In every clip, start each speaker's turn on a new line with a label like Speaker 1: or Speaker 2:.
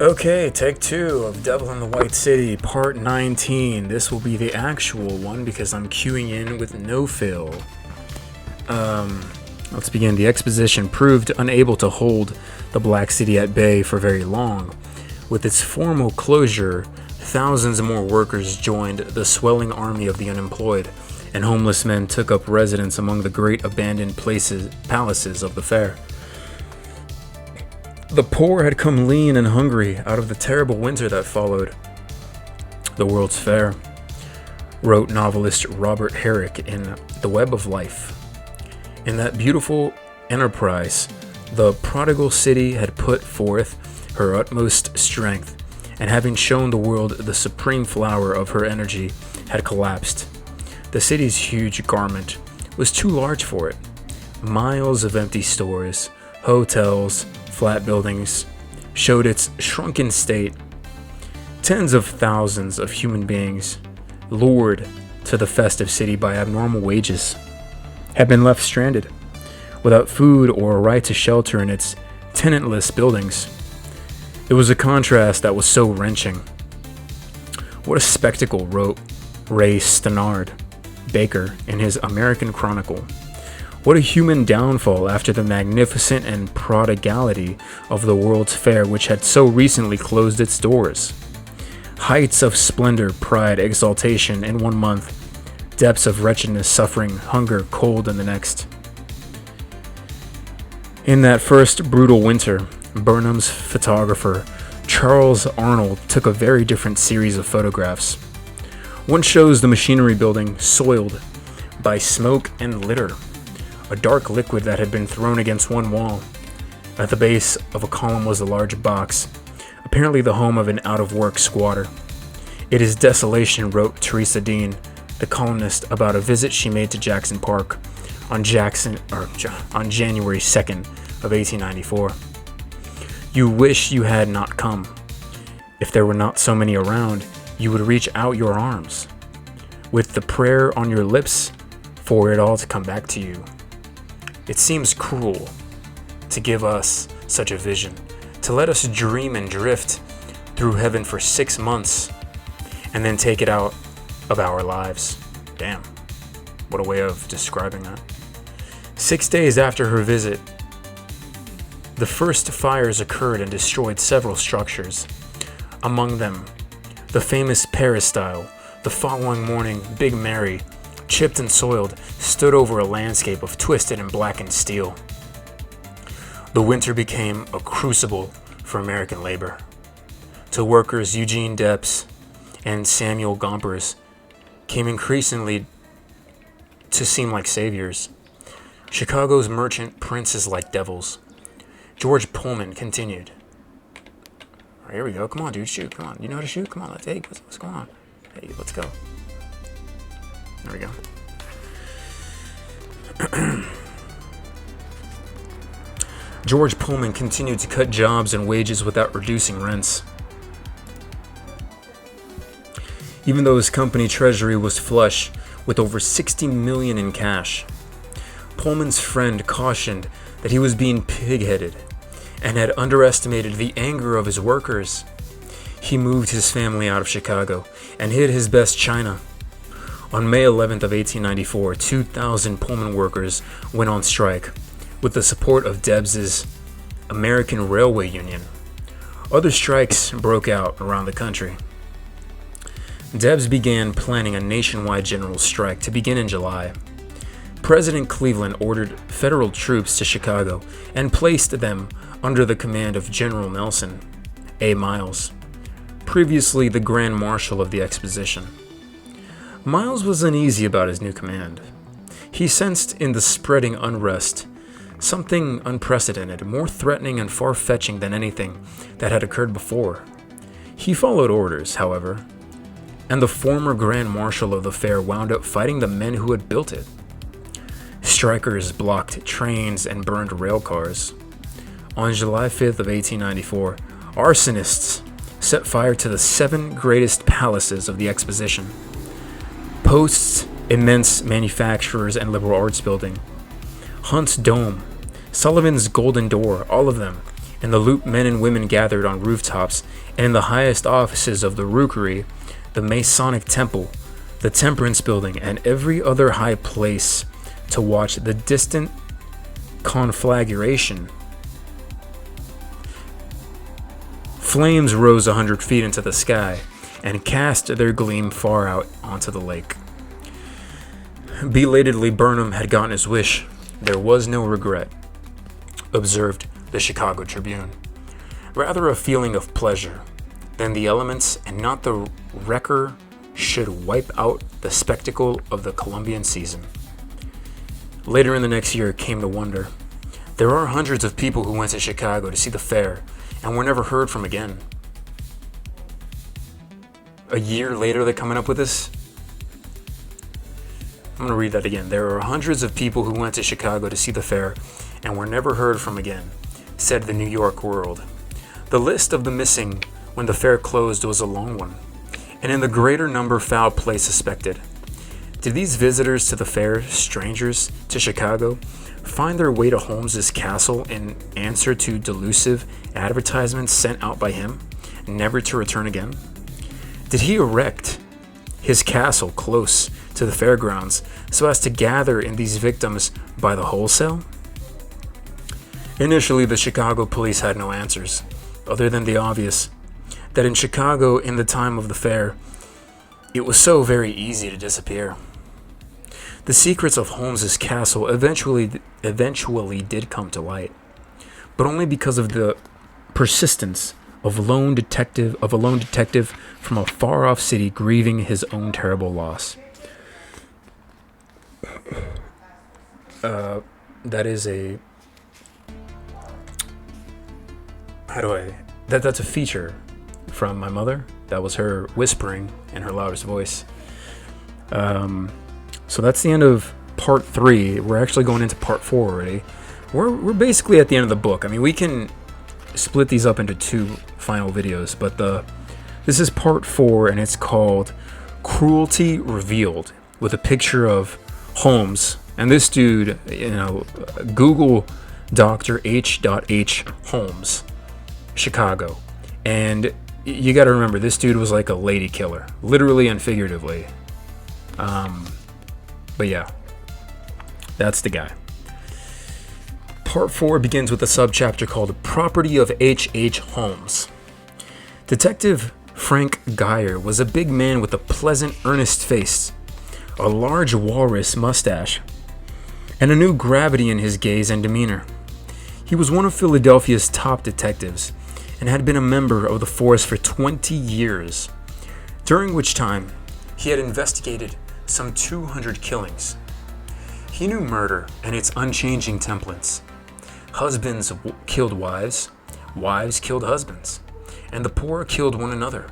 Speaker 1: Okay, take two of Devil in the White City, part 19. This will be the actual one because I'm queuing in with no fill. Let's begin. The exposition proved unable to hold the Black City at bay for very long. With its formal closure, thousands more workers joined the swelling army of the unemployed, and homeless men took up residence among the great abandoned palaces of the fair. The poor had come lean and hungry out of the terrible winter that followed the World's Fair, wrote novelist Robert Herrick in The Web of Life. In that beautiful enterprise, the prodigal city had put forth her utmost strength, and having shown the world the supreme flower of her energy, had collapsed. The city's huge garment was too large for it. Miles of empty stores, hotels, flat buildings showed its shrunken state. Tens of thousands of human beings, lured to the festive city by abnormal wages, had been left stranded, without food or a right to shelter in its tenantless buildings. It was a contrast that was so wrenching. What a spectacle, wrote Ray Stannard Baker in his American Chronicle. What a human downfall after the magnificent and prodigality of the World's Fair, which had so recently closed its doors. Heights of splendor, pride, exaltation in 1 month, depths of wretchedness, suffering, hunger, cold in the next. In that first brutal winter, Burnham's photographer, Charles Arnold, took a very different series of photographs. One shows the machinery building soiled by smoke and litter, a dark liquid that had been thrown against one wall. At the base of a column was a large box, apparently the home of an out-of-work squatter. It is desolation, wrote Teresa Dean, the columnist, about a visit she made to Jackson Park on January 2nd of 1894. You wish you had not come. If there were not so many around, you would reach out your arms, with the prayer on your lips for it all to come back to you. It seems cruel to give us such a vision, to let us dream and drift through heaven for 6 months, and then take it out of our lives. Damn, what a way of describing that. 6 days after her visit, the first fires occurred and destroyed several structures. Among them, the famous peristyle. The following morning, Big Mary, chipped and soiled, stood over a landscape of twisted and blackened steel. The winter became a crucible for American labor. To workers, Eugene Debs and Samuel Gompers came increasingly to seem like saviors. Chicago's merchant princes like devils. George Pullman continued. All right, here we go. Come on, dude, shoot. Come on. You know how to shoot? Come on. Hey, what's going on? Hey, let's go. There we go. George Pullman continued to cut jobs and wages without reducing rents. Even though his company treasury was flush with over $60 million in cash, Pullman's friend cautioned that he was being pig-headed and had underestimated the anger of his workers. He moved his family out of Chicago and hid his best china. On May 11th of 1894, 2,000 Pullman workers went on strike with the support of Debs's American Railway Union. Other strikes broke out around the country. Debs began planning a nationwide general strike to begin in July. President Cleveland ordered federal troops to Chicago and placed them under the command of General Nelson A. Miles, previously the Grand Marshal of the Exposition. Miles was uneasy about his new command. He sensed in the spreading unrest something unprecedented, more threatening and far-fetching than anything that had occurred before. He followed orders, however, and the former Grand Marshal of the fair wound up fighting the men who had built it. Strikers blocked trains and burned rail cars. On July 5th of 1894, arsonists set fire to the 7 greatest palaces of the Exposition. Post's immense manufacturers and liberal arts building, Hunt's Dome, Sullivan's Golden Door, all of them In the loop, men and women gathered on rooftops and in the highest offices of the Rookery, the Masonic Temple, the Temperance Building, and every other high place to watch the distant conflagration. Flames rose 100 feet into the sky and cast their gleam far out onto the lake. Belatedly, Burnham had gotten his wish. There was no regret, observed the Chicago Tribune. Rather a feeling of pleasure. Then the elements and not the wrecker should wipe out the spectacle of the Columbian season. Later in the next year came the wonder. There are hundreds of people who went to Chicago to see the fair and were never heard from again. A year later, they're coming up with this. I'm going to read that again. There are hundreds of people who went to Chicago to see the fair and were never heard from again, said the New York World. The list of the missing when the fair closed was a long one, and in the greater number foul play suspected. Did these visitors to the fair, strangers to Chicago, find their way to Holmes's castle in answer to delusive advertisements sent out by him, never to return again? Did he erect his castle close to the fairgrounds so as to gather in these victims by the wholesale? Initially, the Chicago police had no answers, other than the obvious, that in Chicago in the time of the fair, it was so very easy to disappear. The secrets of Holmes's castle eventually did come to light, but only because of the persistence of a lone detective from a far-off city grieving his own terrible loss. That's a feature from my mother. That was her whispering in her loudest voice. So that's the end of part 3. We're actually going into part 4 already. We're basically at the end of the book. I mean, we can split these up into 2 final videos, but this is part 4, and it's called Cruelty Revealed, with a picture of Holmes. And this dude, Google Dr. H.H. Holmes, Chicago. And you got to remember, this dude was like a lady killer, literally and figuratively. But yeah, that's the guy. Part 4 begins with a subchapter called Property of H.H. Holmes. Detective Frank Geyer was a big man with a pleasant, earnest face, a large walrus mustache, and a new gravity in his gaze and demeanor. He was one of Philadelphia's top detectives and had been a member of the force for 20 years, during which time he had investigated some 200 killings. He knew murder and its unchanging templates. Husbands killed wives, wives killed husbands, and the poor killed one another,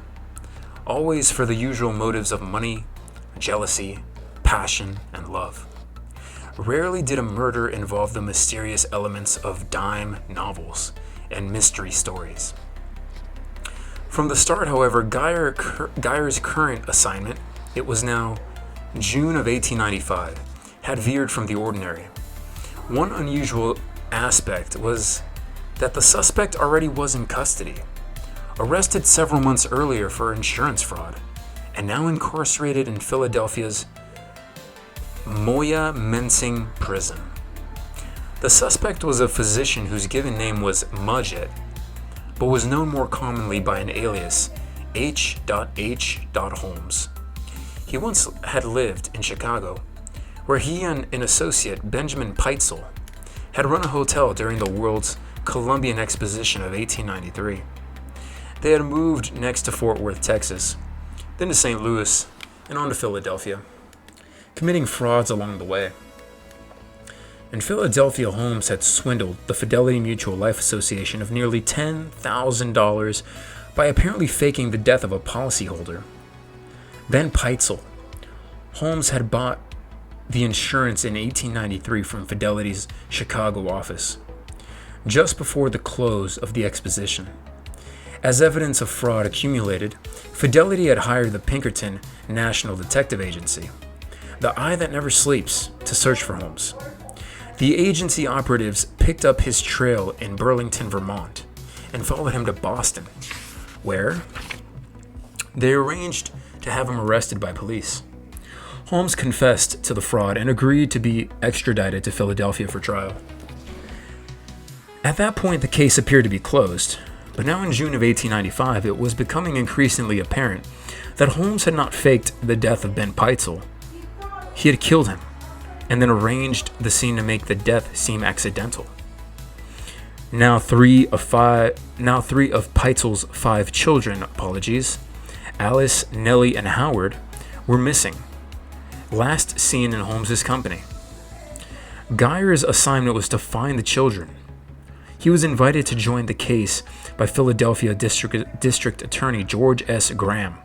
Speaker 1: always for the usual motives of money, jealousy, passion, and love. Rarely did a murder involve the mysterious elements of dime novels and mystery stories. From the start, however, Geyer's current assignment, it was now June of 1895, had veered from the ordinary. One unusual aspect was that the suspect already was in custody, arrested several months earlier for insurance fraud, and now incarcerated in Philadelphia's Moya-Mensing prison. The suspect was a physician whose given name was Mudgett, but was known more commonly by an alias, H.H. Holmes. He once had lived in Chicago, where he and an associate, Benjamin Peitzel, had run a hotel during the World's Columbian Exposition of 1893. They had moved next to Fort Worth, Texas, then to St. Louis, and on to Philadelphia, committing frauds along the way. In Philadelphia, Holmes had swindled the Fidelity Mutual Life Association of nearly $10,000 by apparently faking the death of a policyholder. Ben Peitzel. Holmes had bought the insurance in 1893 from Fidelity's Chicago office, just before the close of the exposition. As evidence of fraud accumulated, Fidelity had hired the Pinkerton National Detective Agency, the eye that never sleeps, to search for Holmes. The agency operatives picked up his trail in Burlington, Vermont, and followed him to Boston, where they arranged to have him arrested by police. Holmes confessed to the fraud and agreed to be extradited to Philadelphia for trial. At that point, the case appeared to be closed, but now in June of 1895, it was becoming increasingly apparent that Holmes had not faked the death of Ben Peitzel. He had killed him, and then arranged the scene to make the death seem accidental. Now three of Peitzel's 5 children, Alice, Nellie, and Howard, were missing, last seen in Holmes's company. Geyer's assignment was to find the children. He was invited to join the case by Philadelphia District Attorney George S. Graham,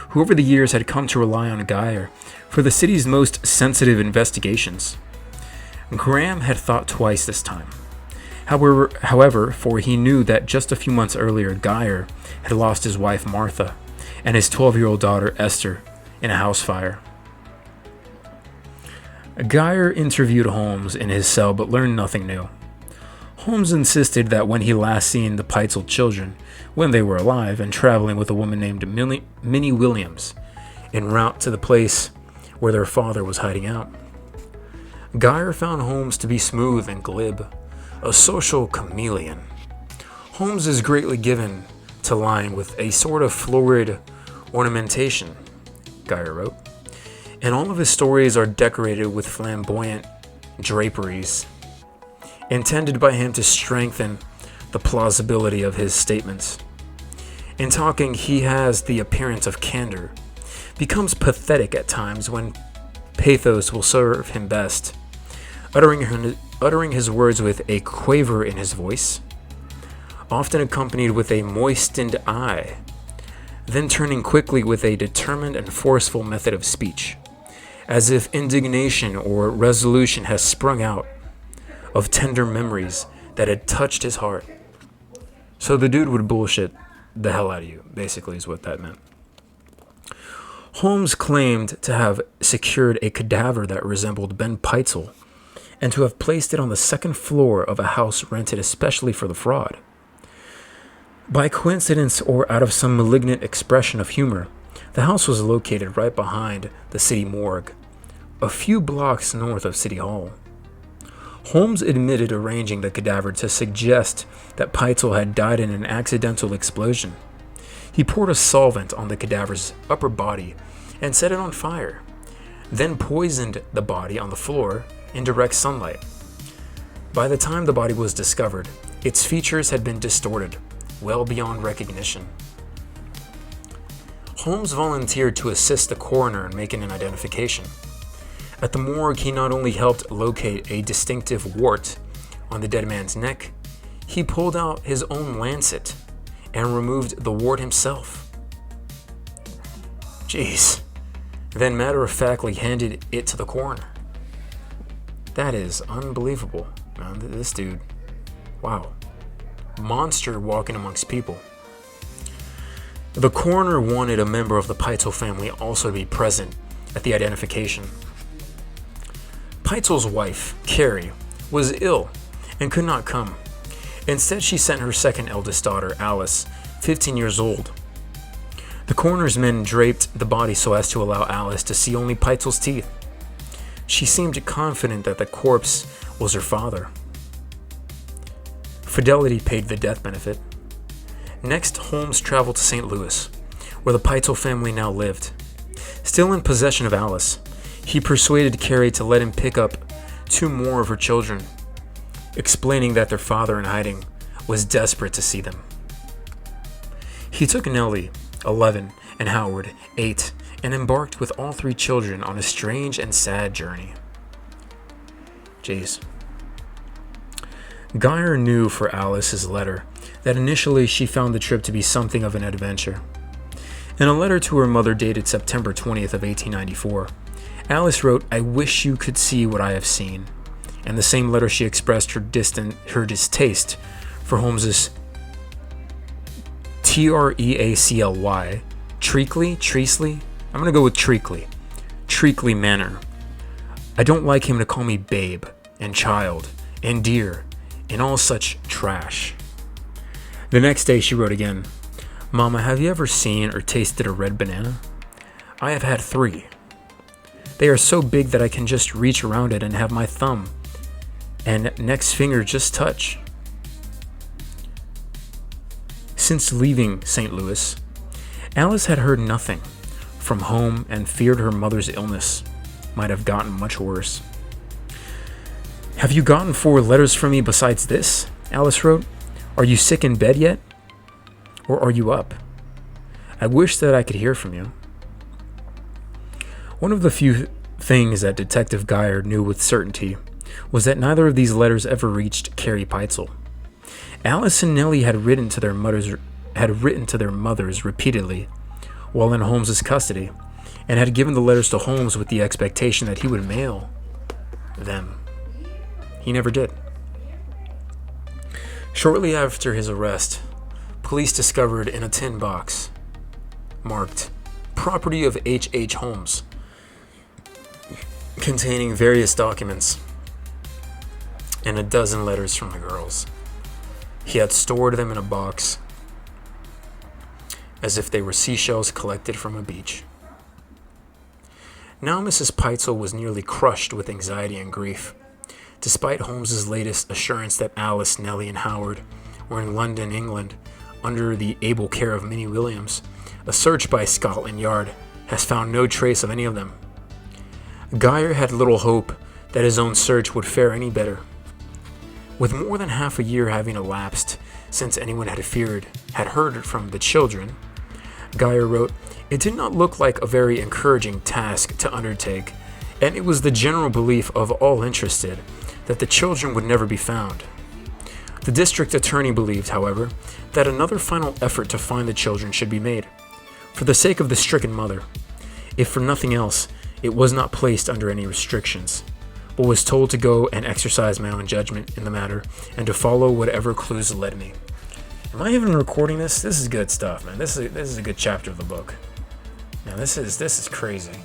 Speaker 1: who over the years had come to rely on Geyer for the city's most sensitive investigations. Graham had thought twice this time. However, for he knew that just a few months earlier, Geyer had lost his wife Martha and his 12-year-old daughter Esther in a house fire. Geyer interviewed Holmes in his cell but learned nothing new. Holmes insisted that when he last seen the Peitzel children, when they were alive and traveling with a woman named Minnie Williams, en route to the place where their father was hiding out. Geyer found Holmes to be smooth and glib, a social chameleon. Holmes is greatly given to lying with a sort of florid ornamentation, Geyer wrote, and all of his stories are decorated with flamboyant draperies, intended by him to strengthen the plausibility of his statements. In talking, he has the appearance of candor, becomes pathetic at times when pathos will serve him best, uttering his words with a quaver in his voice, often accompanied with a moistened eye, then turning quickly with a determined and forceful method of speech, as if indignation or resolution has sprung out of tender memories that had touched his heart. So the dude would bullshit the hell out of you, basically, is what that meant. Holmes claimed to have secured a cadaver that resembled Ben Peitzel and to have placed it on the second floor of a house rented especially for the fraud. By coincidence or out of some malignant expression of humor, the house was located right behind the city morgue, a few blocks north of City Hall. Holmes admitted arranging the cadaver to suggest that Peitzel had died in an accidental explosion. He poured a solvent on the cadaver's upper body and set it on fire, then poisoned the body on the floor in direct sunlight. By the time the body was discovered, its features had been distorted, well beyond recognition. Holmes volunteered to assist the coroner in making an identification. At the morgue, he not only helped locate a distinctive wart on the dead man's neck, he pulled out his own lancet and removed the wart himself. Jeez. Then matter-of-factly handed it to the coroner. That is unbelievable, man. This dude, wow. Monster walking amongst people. The coroner wanted a member of the Peitzel family also to be present at the identification. Peitzel's wife, Carrie, was ill and could not come. Instead, she sent her second eldest daughter, Alice, 15 years old. The coroner's men draped the body so as to allow Alice to see only Peitzel's teeth. She seemed confident that the corpse was her father. Fidelity paid the death benefit. Next, Holmes traveled to St. Louis, where the Peitzel family now lived. Still in possession of Alice, he persuaded Carrie to let him pick up 2 more of her children, explaining that their father in hiding was desperate to see them. He took Nellie, 11, and Howard, 8, and embarked with all 3 children on a strange and sad journey. Jeez. Geyer knew for Alice's letter that initially she found the trip to be something of an adventure. In a letter to her mother dated September 20th of 1894, Alice wrote, "I wish you could see what I have seen." In the same letter, she expressed her distaste for Holmes's Treacle, Treacle? I'm going to go with Treacle manner. "I don't like him to call me babe and child and dear and all such trash." The next day she wrote again, "Mama, have you ever seen or tasted a red banana? I have had 3. They are so big that I can just reach around it and have my thumb and next finger just touch." Since leaving St. Louis, Alice had heard nothing from home and feared her mother's illness might have gotten much worse. "Have you gotten 4 letters from me besides this?" Alice wrote. "Are you sick in bed yet? Or are you up? I wish that I could hear from you." One of the few things that Detective Geyer knew with certainty was that neither of these letters ever reached Carrie Peitzel. Alice and Nellie had written to their mothers repeatedly while in Holmes's custody, and had given the letters to Holmes with the expectation that he would mail them. He never did. Shortly after his arrest, police discovered in a tin box marked "Property of H. Holmes," containing various documents and a dozen letters from the girls. He had stored them in a box as if they were seashells collected from a beach. Now Mrs. Peitzel was nearly crushed with anxiety and grief. Despite Holmes's latest assurance that Alice, Nellie, and Howard were in London, England, under the able care of Minnie Williams, a search by Scotland Yard has found no trace of any of them. Geyer had little hope that his own search would fare any better. With more than half a year having elapsed since anyone had heard from the children, Geyer wrote, "It did not look like a very encouraging task to undertake, and it was the general belief of all interested that the children would never be found. The district attorney believed, however, that another final effort to find the children should be made, for the sake of the stricken mother. If for nothing else, it was not placed under any restrictions, but was told to go and exercise my own judgment in the matter and to follow whatever clues led me." Am I even recording this? This is good stuff, man. This is a good chapter of the book. Now this is crazy.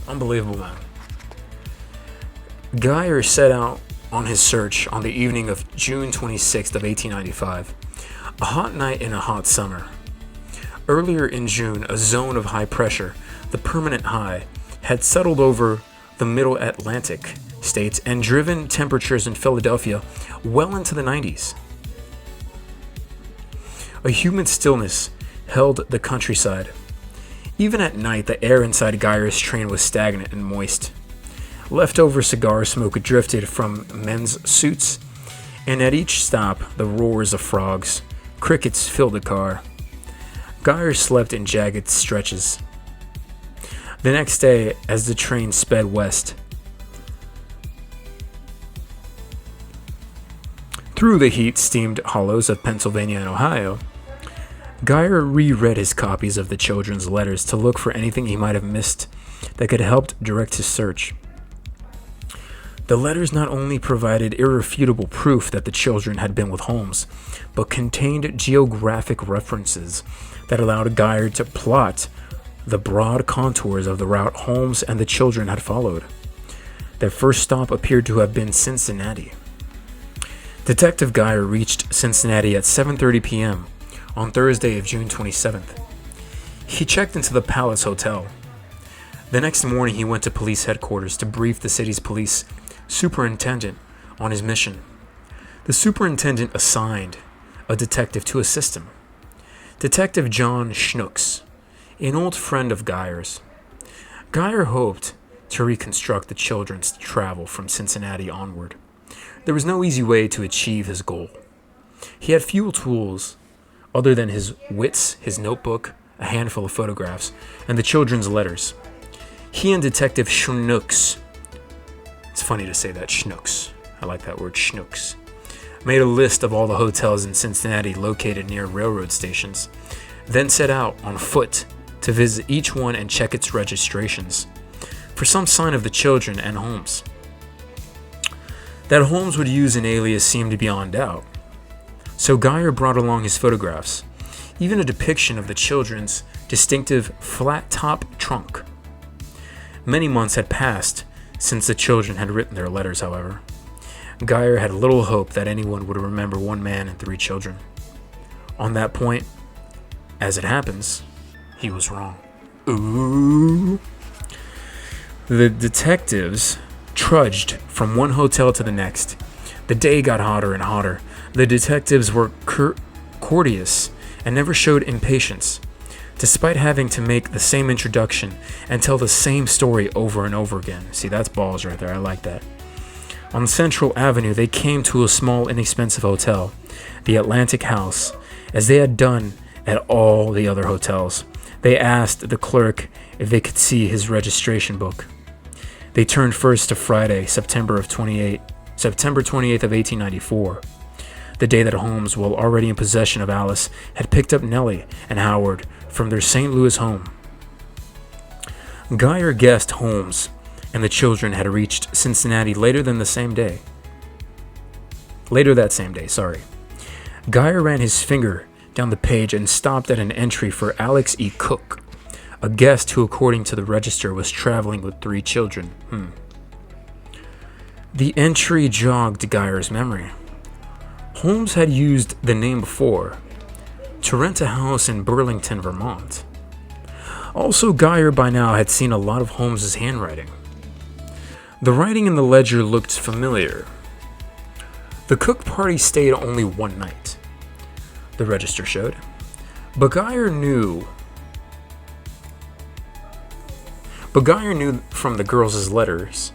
Speaker 1: Unbelievable, man. Geyer set out on his search on the evening of June 26th of 1895, a hot night in a hot summer. Earlier in June, a zone of high pressure, the permanent high, had settled over the middle Atlantic states and driven temperatures in Philadelphia well into the 90s. A humid stillness held the countryside. Even at night, the air inside Geyer's train was stagnant and moist. Leftover cigar smoke drifted from men's suits, and at each stop, the roars of frogs. Crickets filled the car. Geyer slept in jagged stretches. The next day, as the train sped west, through the heat-steamed hollows of Pennsylvania and Ohio, Geyer reread his copies of the children's letters to look for anything he might have missed that could help direct his search. The letters not only provided irrefutable proof that the children had been with Holmes, but contained geographic references that allowed Geyer to plot the broad contours of the route Holmes and the children had followed. Their first stop appeared to have been Cincinnati. Detective Geyer reached Cincinnati at 7:30 p.m. on Thursday of June 27th. He checked into the Palace Hotel. The next morning, he went to police headquarters to brief the city's police superintendent on his mission. The superintendent assigned a detective to assist him, Detective John Schnooks, an old friend of Geyer's. Geyer hoped to reconstruct the children's travel from Cincinnati onward. There was no easy way to achieve his goal. He had few tools other than his wits, his notebook, a handful of photographs, and the children's letters. He and Detective Schnooks, it's funny to say that, Schnooks, I like that word, Schnooks, made a list of all the hotels in Cincinnati located near railroad stations, then set out on foot to visit each one and check its registrations for some sign of the children and Holmes. That Holmes would use an alias seemed beyond doubt, so Geyer brought along his photographs, even a depiction of the children's distinctive flat-top trunk. Many months had passed since the children had written their letters, however. Geyer had little hope that anyone would remember one man and 3 children. On that point, as it happens, he was wrong. Ooh. The detectives trudged from one hotel to the next. The day got hotter and hotter. The detectives were courteous and never showed impatience, despite having to make the same introduction and tell the same story over and over again. See, that's balls right there. I like that. On Central Avenue, they came to a small, inexpensive hotel, the Atlantic House, as they had done at all the other hotels. They asked the clerk if they could see his registration book. They turned first to Friday, September 28th of 1894, the day that Holmes, while already in possession of Alice, had picked up Nellie and Howard from their St. Louis home. Geyer guessed Holmes and the children had reached Cincinnati later that same day. Geyer ran his finger down the page and stopped at an entry for Alex E. Cook, a guest who, according to the register, was traveling with 3 children. The entry jogged Geyer's memory. Holmes had used the name before to rent a house in Burlington, Vermont. Also, Geyer by now had seen a lot of Holmes's handwriting. The writing in the ledger looked familiar. The Cook party stayed only one night, the register showed, but Geyer knew from the girls' letters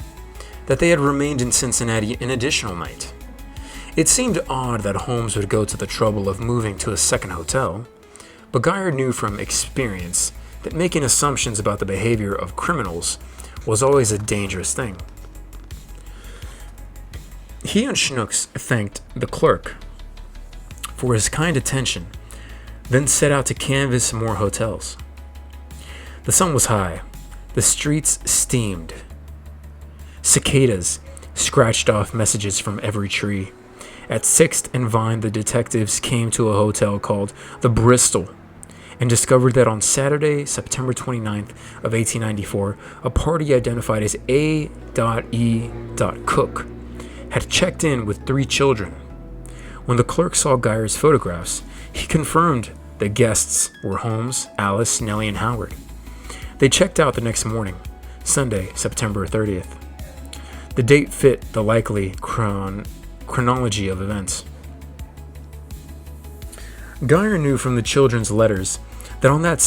Speaker 1: that they had remained in Cincinnati an additional night. It seemed odd that Holmes would go to the trouble of moving to a second hotel, but Geyer knew from experience that making assumptions about the behavior of criminals was always a dangerous thing. He and Schnooks thanked the clerk for his kind attention, then set out to canvass more hotels. The sun was high. The streets steamed. Cicadas scratched off messages from every tree. At 6th and Vine, the detectives came to a hotel called the Bristol and discovered that on Saturday, September 29th of 1894, a party identified as A.E. Cook had checked in with 3 children. When the clerk saw Geyer's photographs, he confirmed the guests were Holmes, Alice, Nellie, and Howard. They checked out the next morning, Sunday, September 30th. The date fit the likely chronology of events. Geyer knew from the children's letters that on that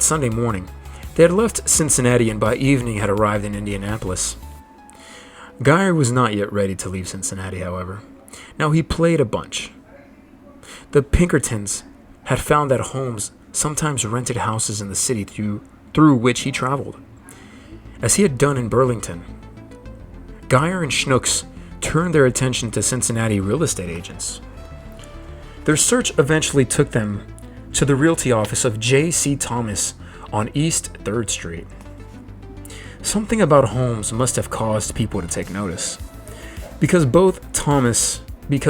Speaker 1: Sunday morning, they had left Cincinnati and by evening had arrived in Indianapolis. Geyer was not yet ready to leave Cincinnati, however. Now he played a bunch. The Pinkertons had found that Holmes sometimes rented houses in the city through which he traveled, as he had done in Burlington. Geyer and Schnooks turned their attention to Cincinnati real estate agents. Their search eventually took them to the realty office of J.C. Thomas on East 3rd Street. Something about Holmes must have caused people to take notice, because both Thomas and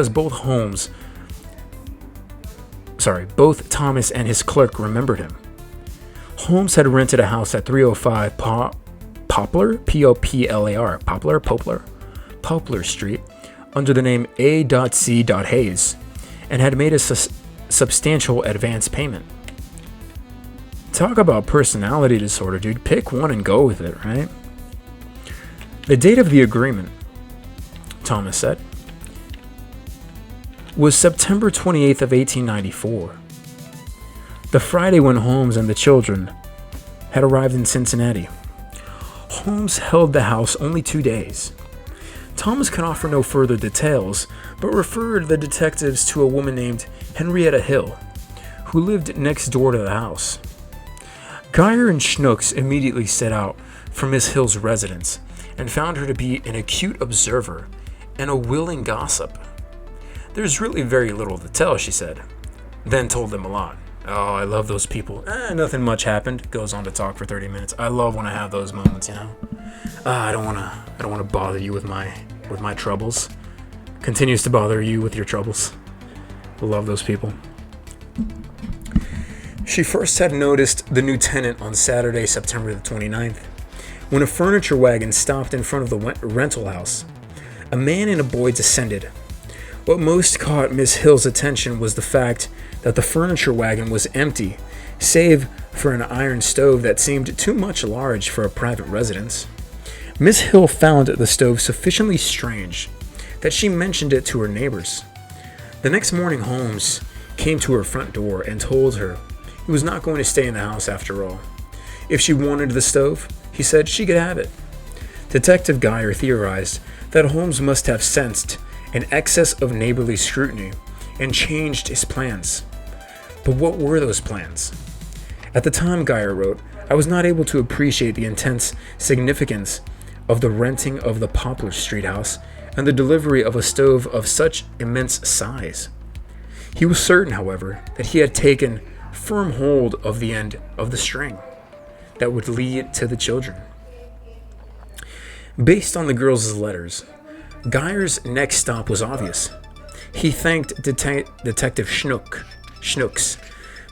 Speaker 1: his clerk remembered him. Holmes had rented a house at 305 Poplar, P-O-P-L-A-R, Poplar Street, under the name A.C. Hayes, and had made a substantial advance payment. Talk about personality disorder, dude. Pick one and go with it, right? The date of the agreement, Thomas said, was September 28th of 1894, the Friday when Holmes and the children had arrived in Cincinnati. Holmes held the house only 2 days. Thomas could offer no further details, but referred the detectives to a woman named Henrietta Hill, who lived next door to the house. Geyer and Schnooks immediately set out for Miss Hill's residence and found her to be an acute observer and a willing gossip. "There's really very little to tell," she said, then told them a lot. "Oh, I love those people. Nothing much happened." Goes on to talk for 30 minutes. I love when I have those moments, you know. I don't want to bother you with my troubles. Continues to bother you with your troubles. Love those people. She first had noticed the new tenant on Saturday, September the 29th, when a furniture wagon stopped in front of the rental house. A man and a boy descended. What most caught Miss Hill's attention was the fact that the furniture wagon was empty, save for an iron stove that seemed too much large for a private residence. Miss Hill found the stove sufficiently strange that she mentioned it to her neighbors. The next morning, Holmes came to her front door and told her he was not going to stay in the house after all. If she wanted the stove, he said she could have it. Detective Geyer theorized that Holmes must have sensed an excess of neighborly scrutiny and changed his plans. But what were those plans? At the time, Geyer wrote, I was not able to appreciate the intense significance of the renting of the Poplar Street house and the delivery of a stove of such immense size. He was certain, however, that he had taken firm hold of the end of the string that would lead to the children. Based on the girls' letters, Geyer's next stop was obvious. He thanked Detective Schnooks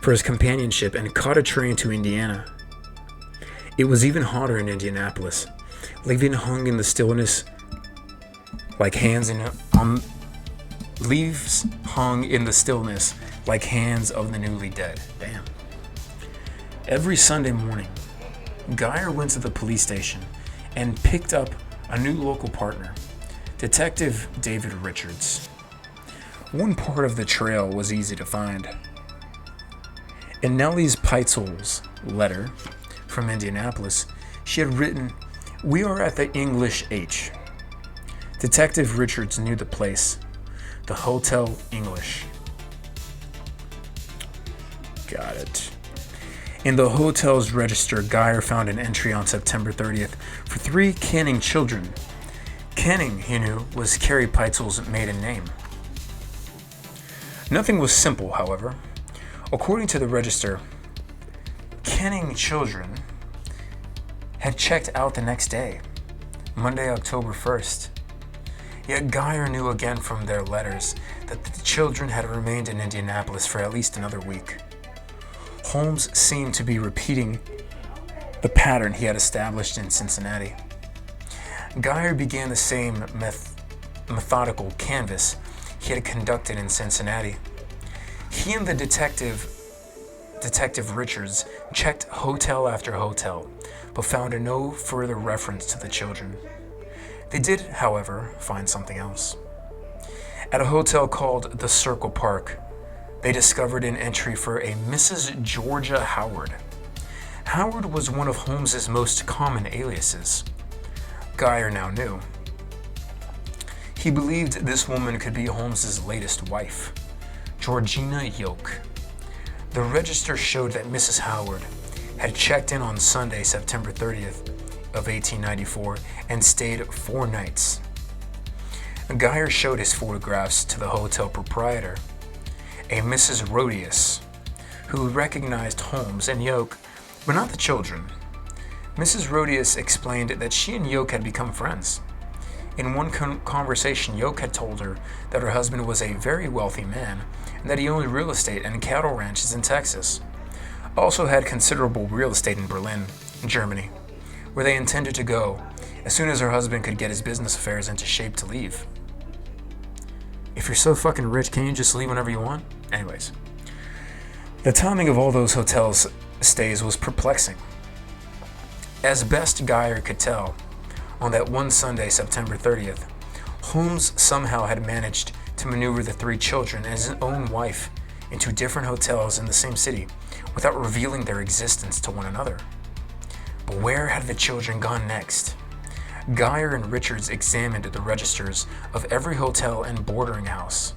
Speaker 1: for his companionship and caught a train to Indiana. It was even hotter in Indianapolis. Leaves hung in the stillness like hands of the newly dead. Damn. Every Sunday morning, Geyer went to the police station and picked up a new local partner, Detective David Richards. One part of the trail was easy to find. In Nellie Peitzel's letter from Indianapolis, she had written, "We are at the English H." Detective Richards knew the place, the Hotel English. Got it. In the hotel's register, Geyer found an entry on September 30th for 3 Canning children. Canning, he knew, was Carrie Peitzel's maiden name. Nothing was simple, however. According to the register, Canning children had checked out the next day, Monday, October 1st. Yet Geyer knew again from their letters that the children had remained in Indianapolis for at least another week. Holmes seemed to be repeating the pattern he had established in Cincinnati. Geyer began the same methodical canvass he had conducted in Cincinnati. He and the Detective Richards checked hotel after hotel, but found no further reference to the children. They did, however, find something else. At a hotel called the Circle Park, they discovered an entry for a Mrs. Georgia Howard. Howard was one of Holmes's most common aliases. Geyer now knew. He believed this woman could be Holmes's latest wife, Georgina Yoke. The register showed that Mrs. Howard had checked in on Sunday, September 30th of 1894 and stayed 4 nights. Geyer showed his photographs to the hotel proprietor, a Mrs. Rhodius, who recognized Holmes and Yoke, but not the children. Mrs. Rhodius explained that she and Yoke had become friends. In one conversation, Yoke had told her that her husband was a very wealthy man and that he owned real estate and cattle ranches in Texas. Also had considerable real estate in Berlin, Germany, where they intended to go as soon as her husband could get his business affairs into shape to leave. If you're so fucking rich, can't you just leave whenever you want? Anyways, the timing of all those hotels stays was perplexing. As best Geyer could tell, on that one Sunday, September 30th, Holmes somehow had managed to maneuver the 3 children and his own wife into different hotels in the same city without revealing their existence to one another. But where had the children gone next? Geyer and Richards examined the registers of every hotel and boarding house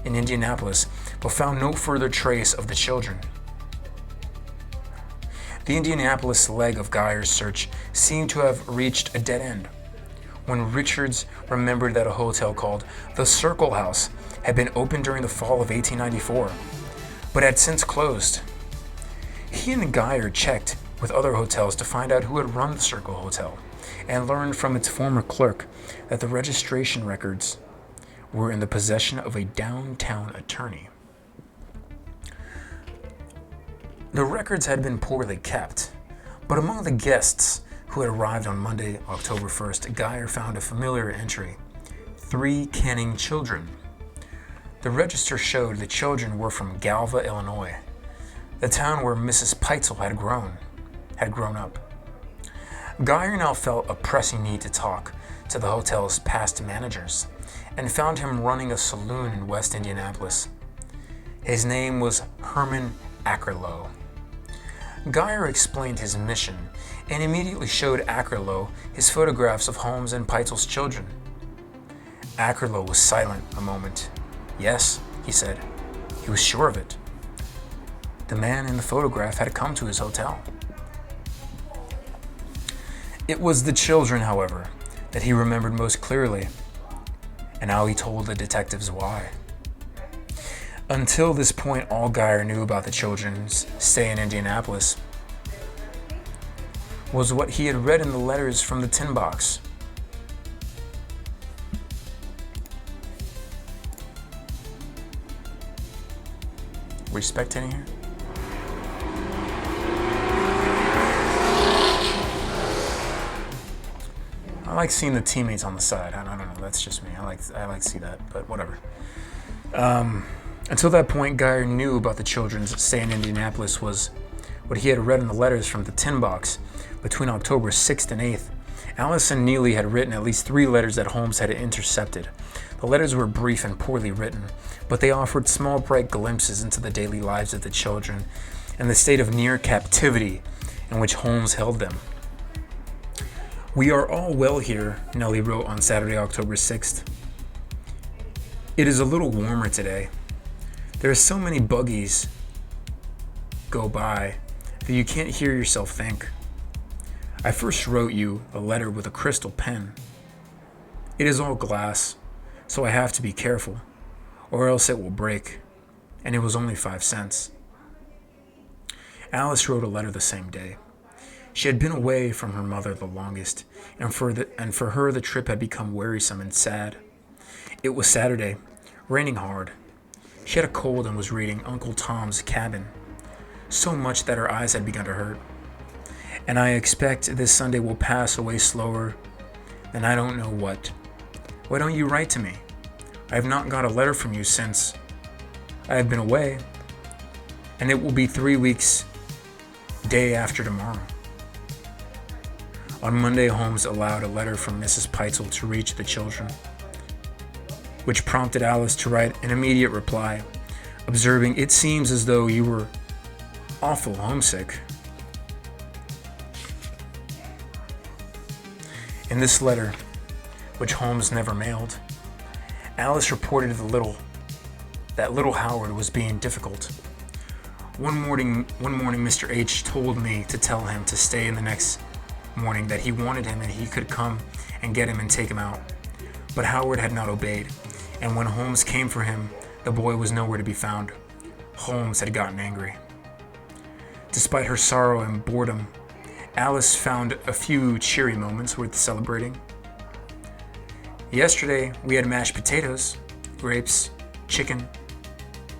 Speaker 1: in Indianapolis, but found no further trace of the children. The Indianapolis leg of Geyer's search seemed to have reached a dead end when Richards remembered that a hotel called the Circle House had been opened during the fall of 1894, but had since closed. He and Geyer checked with other hotels to find out who had run the Circle Hotel, and learned from its former clerk that the registration records were in the possession of a downtown attorney. The records had been poorly kept, but among the guests who had arrived on Monday, October 1st, Geyer found a familiar entry, 3 Canning children. The register showed the children were from Galva, Illinois, the town where Mrs. Peitzel had grown up. Geyer now felt a pressing need to talk to the hotel's past managers and found him running a saloon in West Indianapolis. His name was Herman Ackerlow. Geyer explained his mission and immediately showed Ackerlow his photographs of Holmes and Peitzel's children. Ackerlow was silent a moment. Yes, he said. He was sure of it. The man in the photograph had come to his hotel. It was the children, however, that he remembered most clearly, and now he told the detectives why. Until this point, all Geyer knew about the children's stay in Indianapolis was what he had read in the letters from the tin box. Were you spectating here? I like seeing the teammates on the side. I don't know. That's just me. I like to see that, but whatever. Until that point, Geyer knew about the children's stay in Indianapolis was what he had read in the letters from the tin box. Between October 6th and 8th, Alice and Neely had written at least 3 letters that Holmes had intercepted. The letters were brief and poorly written, but they offered small, bright glimpses into the daily lives of the children and the state of near captivity in which Holmes held them. "We are all well here," Nellie wrote on Saturday, October 6th. "It is a little warmer today. There are so many buggies go by that you can't hear yourself think. I first wrote you a letter with a crystal pen. It is all glass, so I have to be careful, or else it will break, and it was only 5 cents. Alice wrote a letter the same day. She had been away from her mother the longest, and for her the trip had become wearisome and sad. It was Saturday, raining hard. She had a cold and was reading Uncle Tom's Cabin, so much that her eyes had begun to hurt. And I expect this Sunday will pass away slower than I don't know what. Why don't you write to me? I have not got a letter from you since I have been away, and it will be 3 weeks, day after tomorrow." On Monday, Holmes allowed a letter from Mrs. Peitzel to reach the children, which prompted Alice to write an immediate reply, observing, "It seems as though you were awful homesick." In this letter, which Holmes never mailed, Alice reported that little Howard was being difficult. One morning, Mr. H. told me to tell him to stay in the next morning, that he wanted him and he could come and get him and take him out. But Howard had not obeyed, and when Holmes came for him, the boy was nowhere to be found. Holmes had gotten angry. Despite her sorrow and boredom, Alice found a few cheery moments worth celebrating. "Yesterday, we had mashed potatoes, grapes, chicken,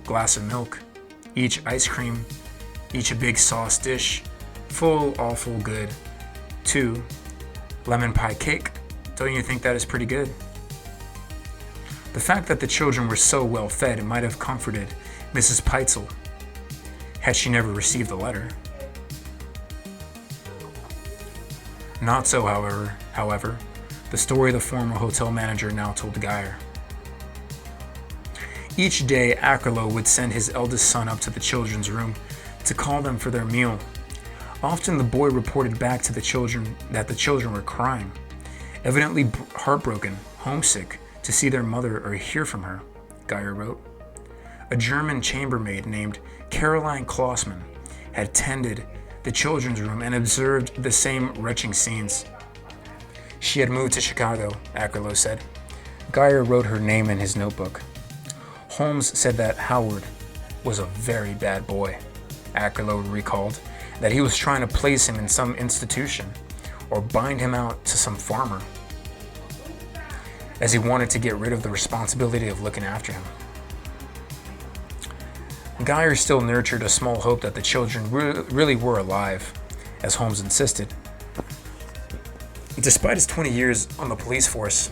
Speaker 1: glass of milk, each ice cream, each a big sauce dish, full, awful good. 2, lemon pie cake. Don't you think that is pretty good?" The fact that the children were so well fed might have comforted Mrs. Peitzel had she never received the letter. Not so, however, the story the former hotel manager now told Geyer. Each day, Ackerlow would send his eldest son up to the children's room to call them for their meal. Often the boy reported back to the children that the children were crying, evidently heartbroken, homesick to see their mother or hear from her, Geyer wrote. A German chambermaid named Caroline Klossman had tended the children's room and observed the same wretching scenes. She had moved to Chicago, Ackerlow said. Geyer wrote her name in his notebook. Holmes said that Howard was a very bad boy. Ackerlow recalled that he was trying to place him in some institution or bind him out to some farmer, as he wanted to get rid of the responsibility of looking after him. Geyer still nurtured a small hope that the children really were alive, as Holmes insisted. Despite his 20 years on the police force,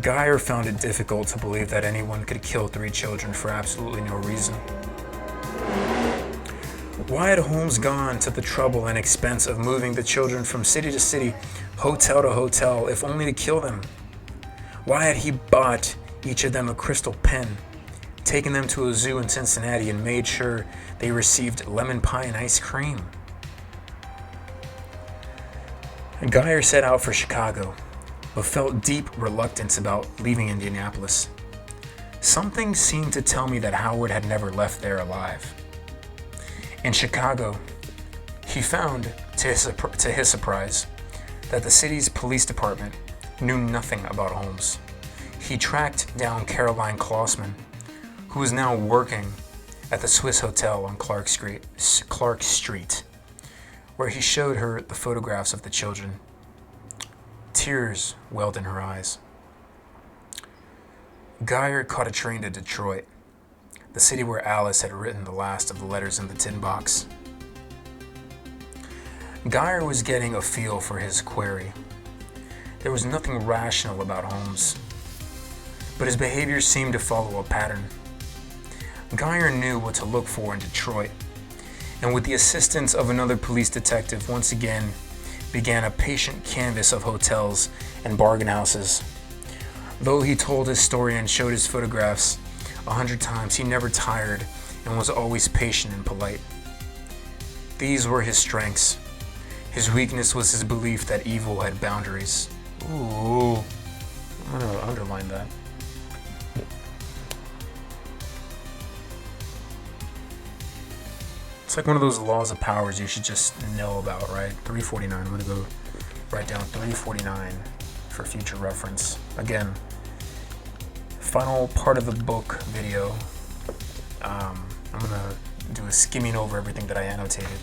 Speaker 1: Geyer found it difficult to believe that anyone could kill 3 children for absolutely no reason. Why had Holmes gone to the trouble and expense of moving the children from city to city, hotel to hotel, if only to kill them? Why had he bought each of them a crystal pen, taken them to a zoo in Cincinnati, and made sure they received lemon pie and ice cream? Geyer set out for Chicago, but felt deep reluctance about leaving Indianapolis. Something seemed to tell me that Howard had never left there alive. In Chicago, he found, to his surprise, that the city's police department knew nothing about Holmes. He tracked down Caroline Klossman, who was now working at the Swiss Hotel on Clark Street, where he showed her the photographs of the children. Tears welled in her eyes. Geyer caught a train to Detroit, the city where Alice had written the last of the letters in the tin box. Geyer was getting a feel for his quarry. There was nothing rational about Holmes, but his behavior seemed to follow a pattern. Geyer knew what to look for in Detroit, and with the assistance of another police detective, once again began a patient canvass of hotels and bargain houses. Though he told his story and showed his photographs 100 times, he never tired and was always patient and polite. These were his strengths. His weakness was his belief that evil had boundaries. Ooh, I'm gonna underline that. It's like one of those laws of powers you should just know about, right? 349. I'm gonna go write down 349 for future reference. Again, final part of the book video. I'm gonna do a skimming over everything that I annotated,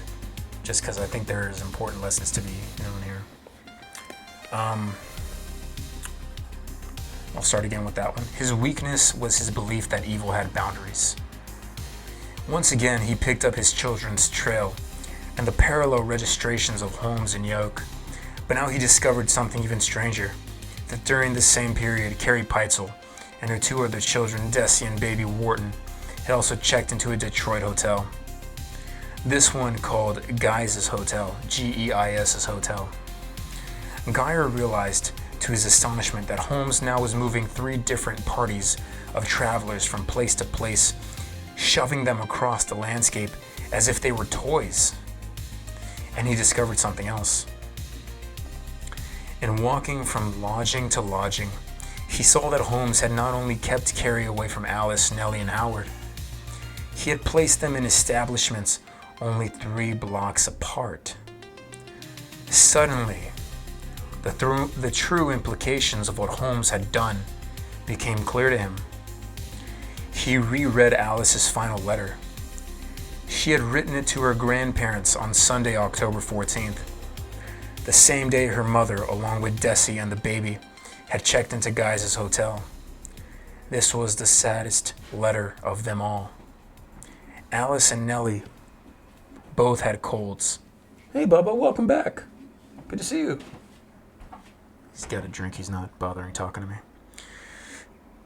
Speaker 1: just because I think there's important lessons to be known here. I'll start again with that one. His weakness was his belief that evil had boundaries. Once again, he picked up his children's trail and the parallel registrations of Holmes and Yoke, but now he discovered something even stranger, that during this same period, Carrie Peitzel and her 2 other children, Desi and baby Wharton, had also checked into a Detroit hotel. This one called Geis's Hotel, Geis's Hotel. Geyer realized, to his astonishment, that Holmes now was moving 3 different parties of travelers from place to place, shoving them across the landscape as if they were toys. And he discovered something else. In walking from lodging to lodging, he saw that Holmes had not only kept Carrie away from Alice, Nellie, and Howard, he had placed them in establishments only 3 blocks apart. Suddenly, the true implications of what Holmes had done became clear to him. He reread Alice's final letter. She had written it to her grandparents on Sunday, October 14th, the same day her mother, along with Desi and the baby, had checked into Geis's hotel. This was the saddest letter of them all. Alice and Nellie both had colds. Hey, Bubba, welcome back. Good to see you. He's got a drink. He's not bothering talking to me.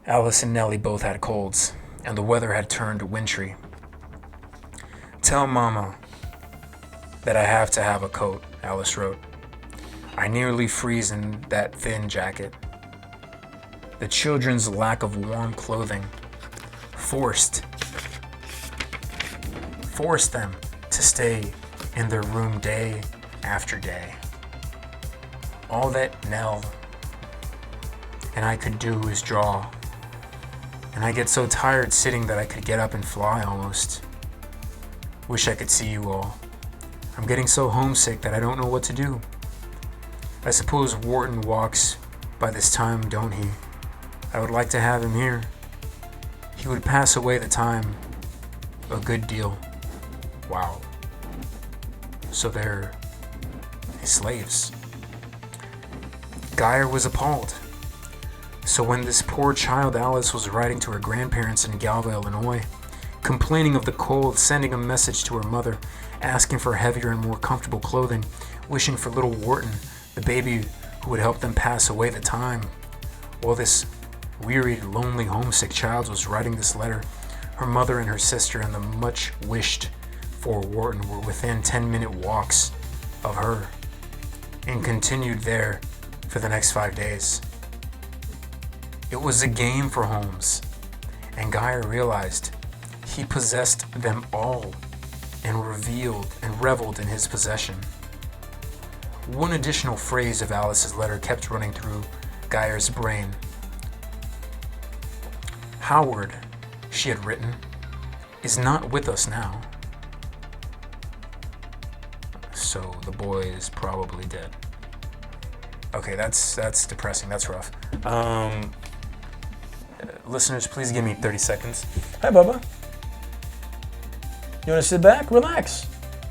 Speaker 1: Alice and Nellie both had colds, and the weather had turned wintry. Tell Mama that I have to have a coat, Alice wrote. I nearly freeze in that thin jacket. The children's lack of warm clothing forced them to stay in their room day after day. All that Nell and I could do is draw. And I get so tired sitting that I could get up and fly almost. Wish I could see you all. I'm getting so homesick that I don't know what to do. I suppose Wharton walks by this time, don't he? I would like to have him here. He would pass away the time a good deal. Wow. So they're his slaves. Geyer was appalled. So when this poor child Alice was writing to her grandparents in Galva, Illinois, complaining of the cold, sending a message to her mother, asking for heavier and more comfortable clothing, wishing for little Wharton, the baby who would help them pass away the time, well, this wearied, lonely, homesick child was writing this letter. Her mother and her sister and the much wished for Wharton were within 10-minute walks of her and continued there for the next 5 days. It was a game for Holmes, and Geyer realized he possessed them all and reveled in his possession. One additional phrase of Alice's letter kept running through Geyer's brain. Howard, she had written, is not with us now. So the boy is probably dead. Okay, that's depressing. That's rough. Listeners, please give me 30 seconds. Hi, Bubba. You want to sit back? Relax.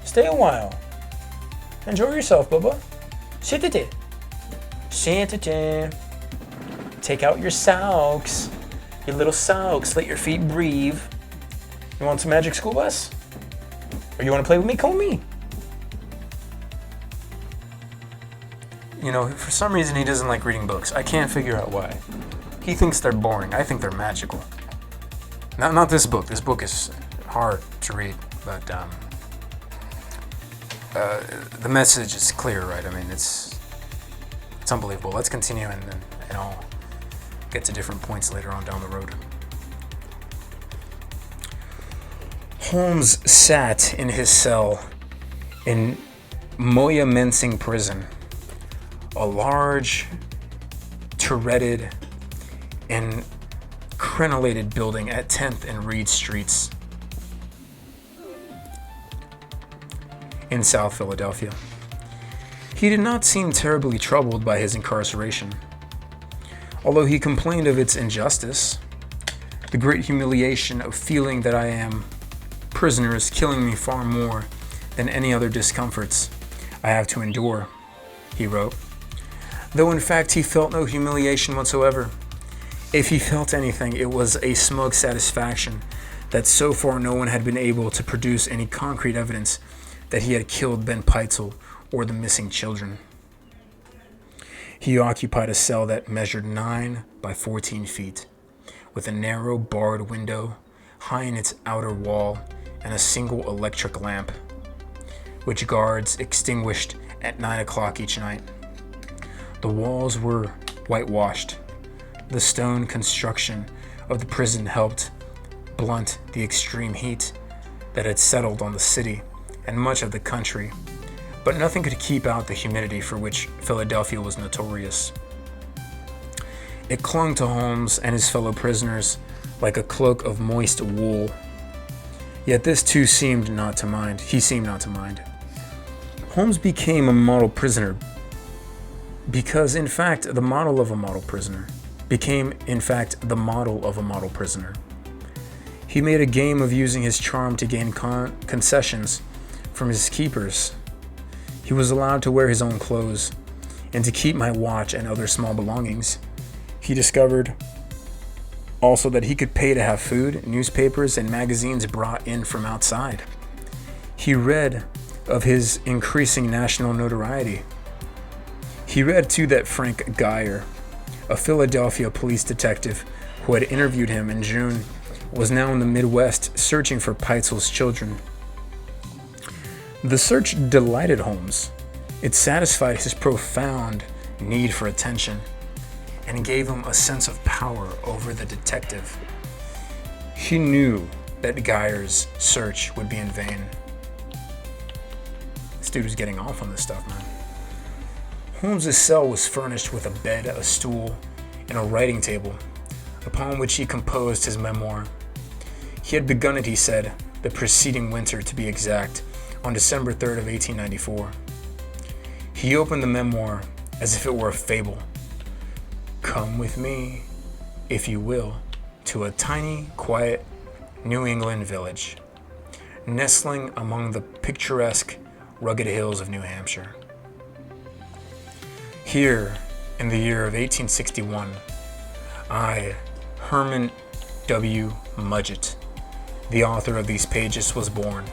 Speaker 1: Stay a while. Enjoy yourself, Bubba. Sit-a-te. Sit-a-te. Take out your socks. Your little socks. Let your feet breathe. You want some Magic School Bus? Or you want to play with me? Come with me. You know, for some reason he doesn't like reading books. I can't figure out why. He thinks they're boring. I think they're magical. Not this book. This book is hard to read, but the message is clear, right? I mean, it's unbelievable. Let's continue, and I'll get to different points later on down the road. Holmes sat in his cell in Moyamensing Prison, a large, turreted, and crenellated building at 10th and Reed Streets in South Philadelphia. He did not seem terribly troubled by his incarceration, although he complained of its injustice. The great humiliation of feeling that I am prisoner is killing me far more than any other discomforts I have to endure, he wrote, though in fact he felt no humiliation whatsoever. If he felt anything, it was a smug satisfaction that so far no one had been able to produce any concrete evidence that he had killed Ben Peitzel or the missing children. He occupied a cell that measured 9 by 14 feet, with a narrow barred window high in its outer wall and a single electric lamp, which guards extinguished at 9 o'clock each night. The walls were whitewashed. The stone construction of the prison helped blunt the extreme heat that had settled on the city and much of the country, but nothing could keep out the humidity for which Philadelphia was notorious. It clung to Holmes and his fellow prisoners like a cloak of moist wool. Yet this too seemed not to mind. He seemed not to mind. Holmes became a model prisoner because, in fact, the model of a model prisoner became, in fact, the model of a model prisoner. He made a game of using his charm to gain concessions from his keepers. He was allowed to wear his own clothes and to keep my watch and other small belongings. He discovered also that he could pay to have food, newspapers, and magazines brought in from outside. He read of his increasing national notoriety. He read, too, that Frank Geyer, a Philadelphia police detective who had interviewed him in June, was now in the Midwest searching for Peitzel's children. The search delighted Holmes. It satisfied his profound need for attention and gave him a sense of power over the detective. He knew that Geyer's search would be in vain. This dude was getting off on this stuff, man. Holmes's cell was furnished with a bed, a stool, and a writing table, upon which he composed his memoir. He had begun it, he said, the preceding winter, to be exact, on December 3rd of 1894. He opened the memoir as if it were a fable. Come with me, if you will, to a tiny, quiet New England village, nestling among the picturesque, rugged hills of New Hampshire. Here, in the year of 1861, I, Herman W. Mudgett, the author of these pages, was born.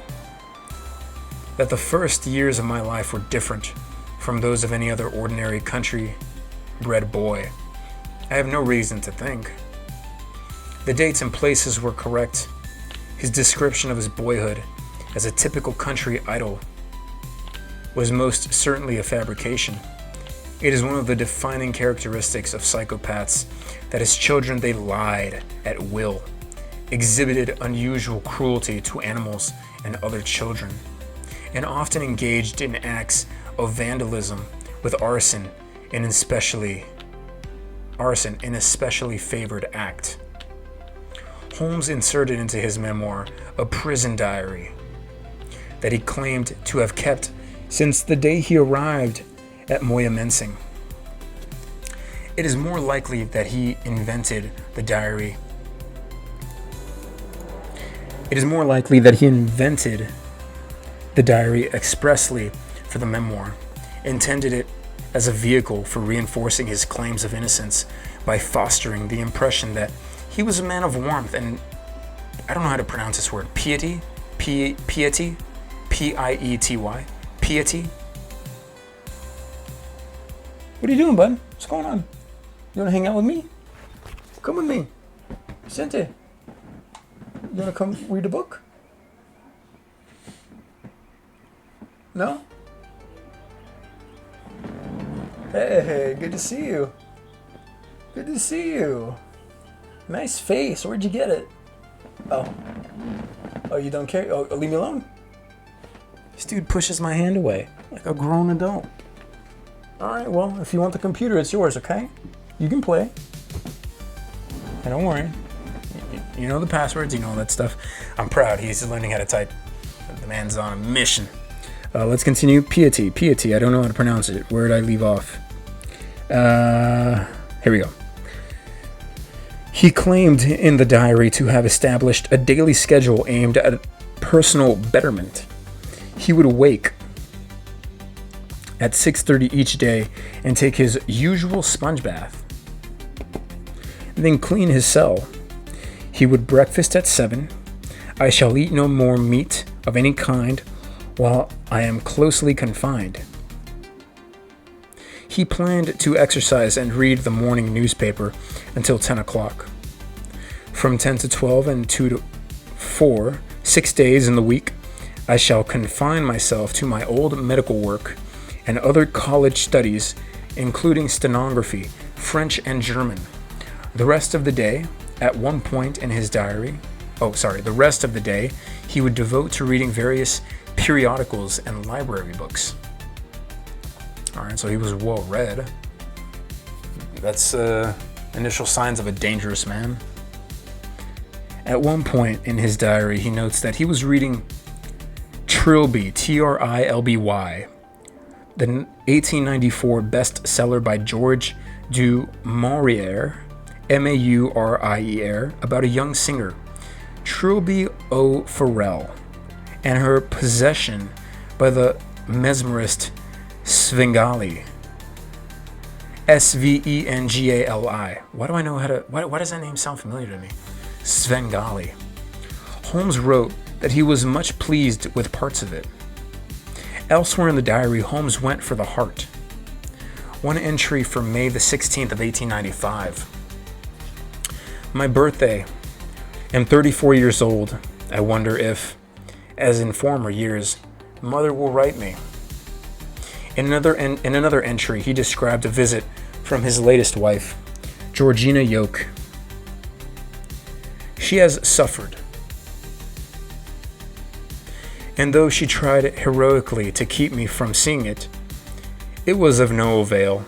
Speaker 1: That the first years of my life were different from those of any other ordinary country-bred boy, I have no reason to think. The dates and places were correct. His description of his boyhood as a typical country idol was most certainly a fabrication. It is one of the defining characteristics of psychopaths that as children they lied at will, exhibited unusual cruelty to animals and other children, and often engaged in acts of vandalism with arson an especially favored act. Holmes inserted into his memoir a prison diary that he claimed to have kept since the day he arrived at Moyamensing. It is more likely that he invented the diary. It is more likely that he invented the diary expressly for the memoir, intended it as a vehicle for reinforcing his claims of innocence by fostering the impression that he was a man of warmth and, I don't know how to pronounce this word, piety, piety, P-I-E-T-Y, piety. What are you doing, bud? What's going on? You want to hang out with me? Come with me. Sente. You want to come read a book? No? Hey, good to see you. Good to see you. Nice face. Where'd you get it? Oh, you don't care? Oh, leave me alone. This dude pushes my hand away like a grown adult. All right, well, if you want the computer, it's yours, okay? You can play. And don't worry. You know the passwords, you know all that stuff. I'm proud. He's learning how to type. The man's on a mission. Let's continue. Piety. I don't know how to pronounce it. Where did I leave off? Here we go. He claimed in the diary to have established a daily schedule aimed at personal betterment. He would awake at 6:30 each day and take his usual sponge bath, then clean his cell. He would breakfast at 7. I shall eat no more meat of any kind while I am closely confined. He planned to exercise and read the morning newspaper until 10 o'clock. From 10 to 12 and 2 to 4, 6 days in the week, I shall confine myself to my old medical work and other college studies, including stenography, French, and German. The rest of the day, at one point in his diary, the rest of the day, he would devote to reading various periodicals and library books. All right, so he was well read. That's initial signs of a dangerous man. At one point in his diary, he notes that he was reading Trilby, Trilby, the 1894 bestseller by George du Maurier, Maurier, about a young singer, Trilby O'Farrell, and her possession by the mesmerist Svengali, Svengali. Why do I know how to? Why does that name sound familiar to me? Svengali. Holmes wrote that he was much pleased with parts of it. Elsewhere in the diary, Holmes went for the heart. One entry from May the 16th of 1895. My birthday. I'm 34 years old. I wonder if, as in former years, Mother will write me. In another entry, he described a visit from his latest wife, Georgina Yoke. She has suffered, and though she tried heroically to keep me from seeing it, it was of no avail,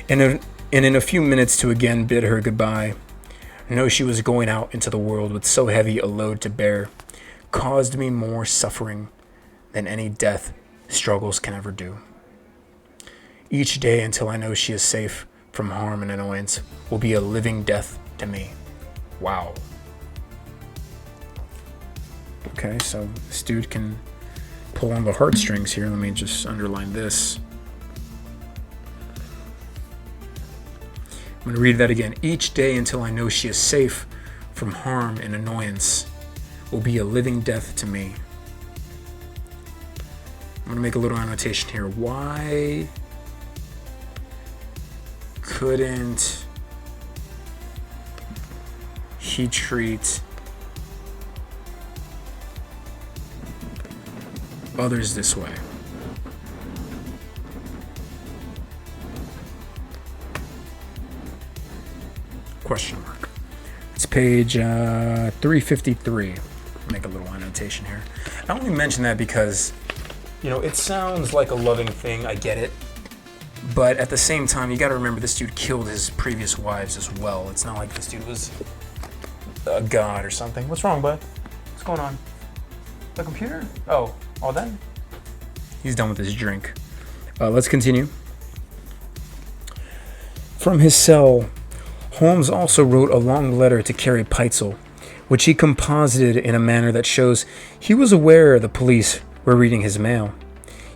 Speaker 1: and in a few minutes to again bid her goodbye, know she was going out into the world with so heavy a load to bear, caused me more suffering than any death struggles can ever do. Each day until I know she is safe from harm and annoyance will be a living death to me. Wow. Okay, so this dude can pull on the heartstrings here. Let me just underline this. I'm going to read that again. Each day until I know she is safe from harm and annoyance will be a living death to me. I'm going to make a little annotation here. Why couldn't he treat others this way? Question mark. It's page 353. Make a little annotation here. I only mention that because, it sounds like a loving thing. I get it. But at the same time, you got to remember this dude killed his previous wives as well. It's not like this dude was a god or something. What's wrong, bud? What's going on? The computer? Oh, all done? He's done with his drink. Let's continue. From his cell, Holmes also wrote a long letter to Carrie Peitzel, which he composited in a manner that shows he was aware the police were reading his mail.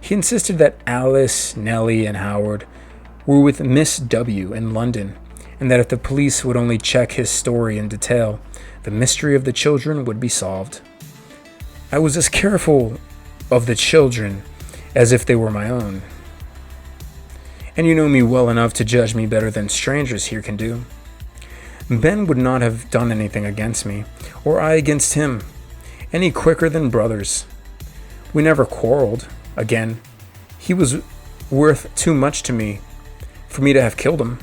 Speaker 1: He insisted that Alice, Nellie, and Howard were with Miss W. in London, and that if the police would only check his story in detail, the mystery of the children would be solved. I was as careful of the children as if they were my own. And you know me well enough to judge me better than strangers here can do. Ben would not have done anything against me, or I against him, any quicker than brothers. We never quarreled. Again, he was worth too much to me for me to have killed him,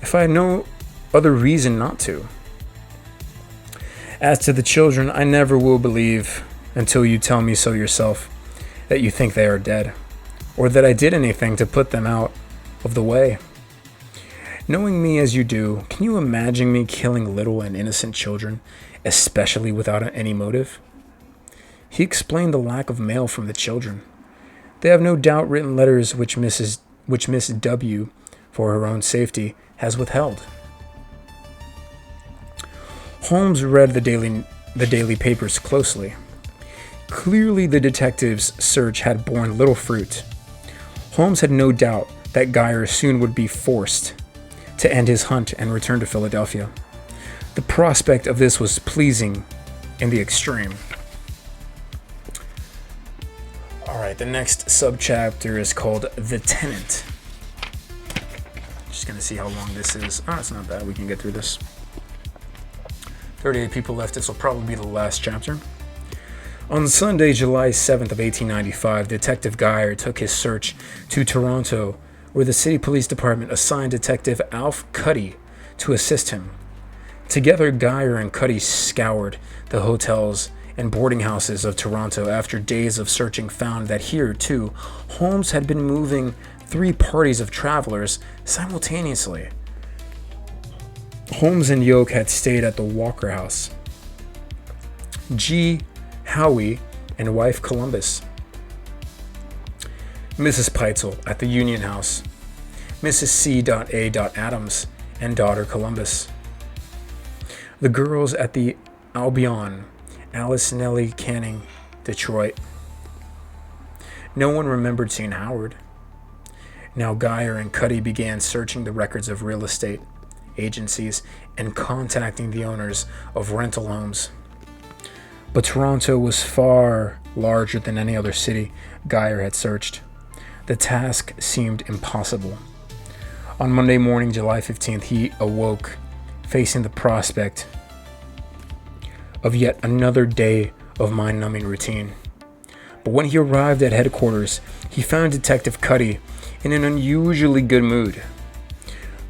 Speaker 1: if I had no other reason not to. As to the children, I never will believe, until you tell me so yourself, that you think they are dead, or that I did anything to put them out of the way. Knowing me as you do, can you imagine me killing little and innocent children, especially without any motive? He explained the lack of mail from the children. They have no doubt written letters which Miss W, for her own safety, has withheld. Holmes read the daily papers closely. Clearly the detective's search had borne little fruit. Holmes had no doubt that Geyer soon would be forced to end his hunt and return to Philadelphia. The prospect of this was pleasing in the extreme. Alright, the next subchapter is called The Tenant. Just gonna see how long this is. It's not bad, we can get through this. 38 people left, this will probably be the last chapter. On Sunday, July 7th of 1895, Detective Geyer took his search to Toronto, where the city police department assigned Detective Alf Cuddy to assist him. Together, Geyer and Cuddy scoured the hotels and boarding houses of Toronto. After days of searching, found that here, too, Holmes had been moving 3 parties of travelers simultaneously. Holmes and Yoke had stayed at the Walker House. G. Howie and wife Columbus. Mrs. Peitzel at the Union House. Mrs. C.A. Adams and daughter Columbus. The girls at the Albion. Alice, Nellie, Canning, Detroit. No one remembered seeing Howard. Now Geyer and Cuddy began searching the records of real estate agencies and contacting the owners of rental homes. But Toronto was far larger than any other city Geyer had searched. The task seemed impossible. On Monday morning, July 15th, he awoke, facing the prospect of yet another day of mind-numbing routine. But when he arrived at headquarters, he found Detective Cuddy in an unusually good mood.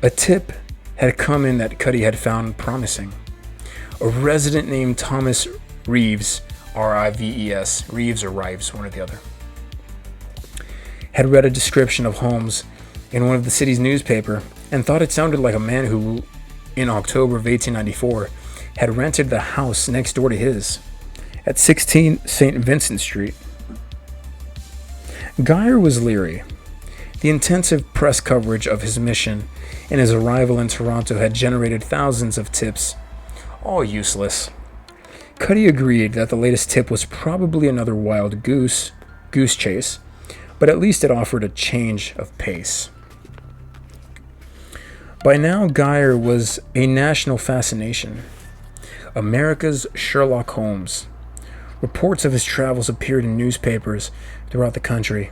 Speaker 1: A tip had come in that Cuddy had found promising. A resident named Thomas Reeves, R-I-V-E-S, Reeves or Rives, one or the other, had read a description of Holmes in one of the city's newspaper and thought it sounded like a man who, in October of 1894, had rented the house next door to his, at 16 St. Vincent Street. Geyer was leery. The intensive press coverage of his mission and his arrival in Toronto had generated thousands of tips, all useless. Cuddy agreed that the latest tip was probably another wild goose chase, but at least it offered a change of pace. By now, Geyer was a national fascination. America's Sherlock Holmes. Reports of his travels appeared in newspapers throughout the country.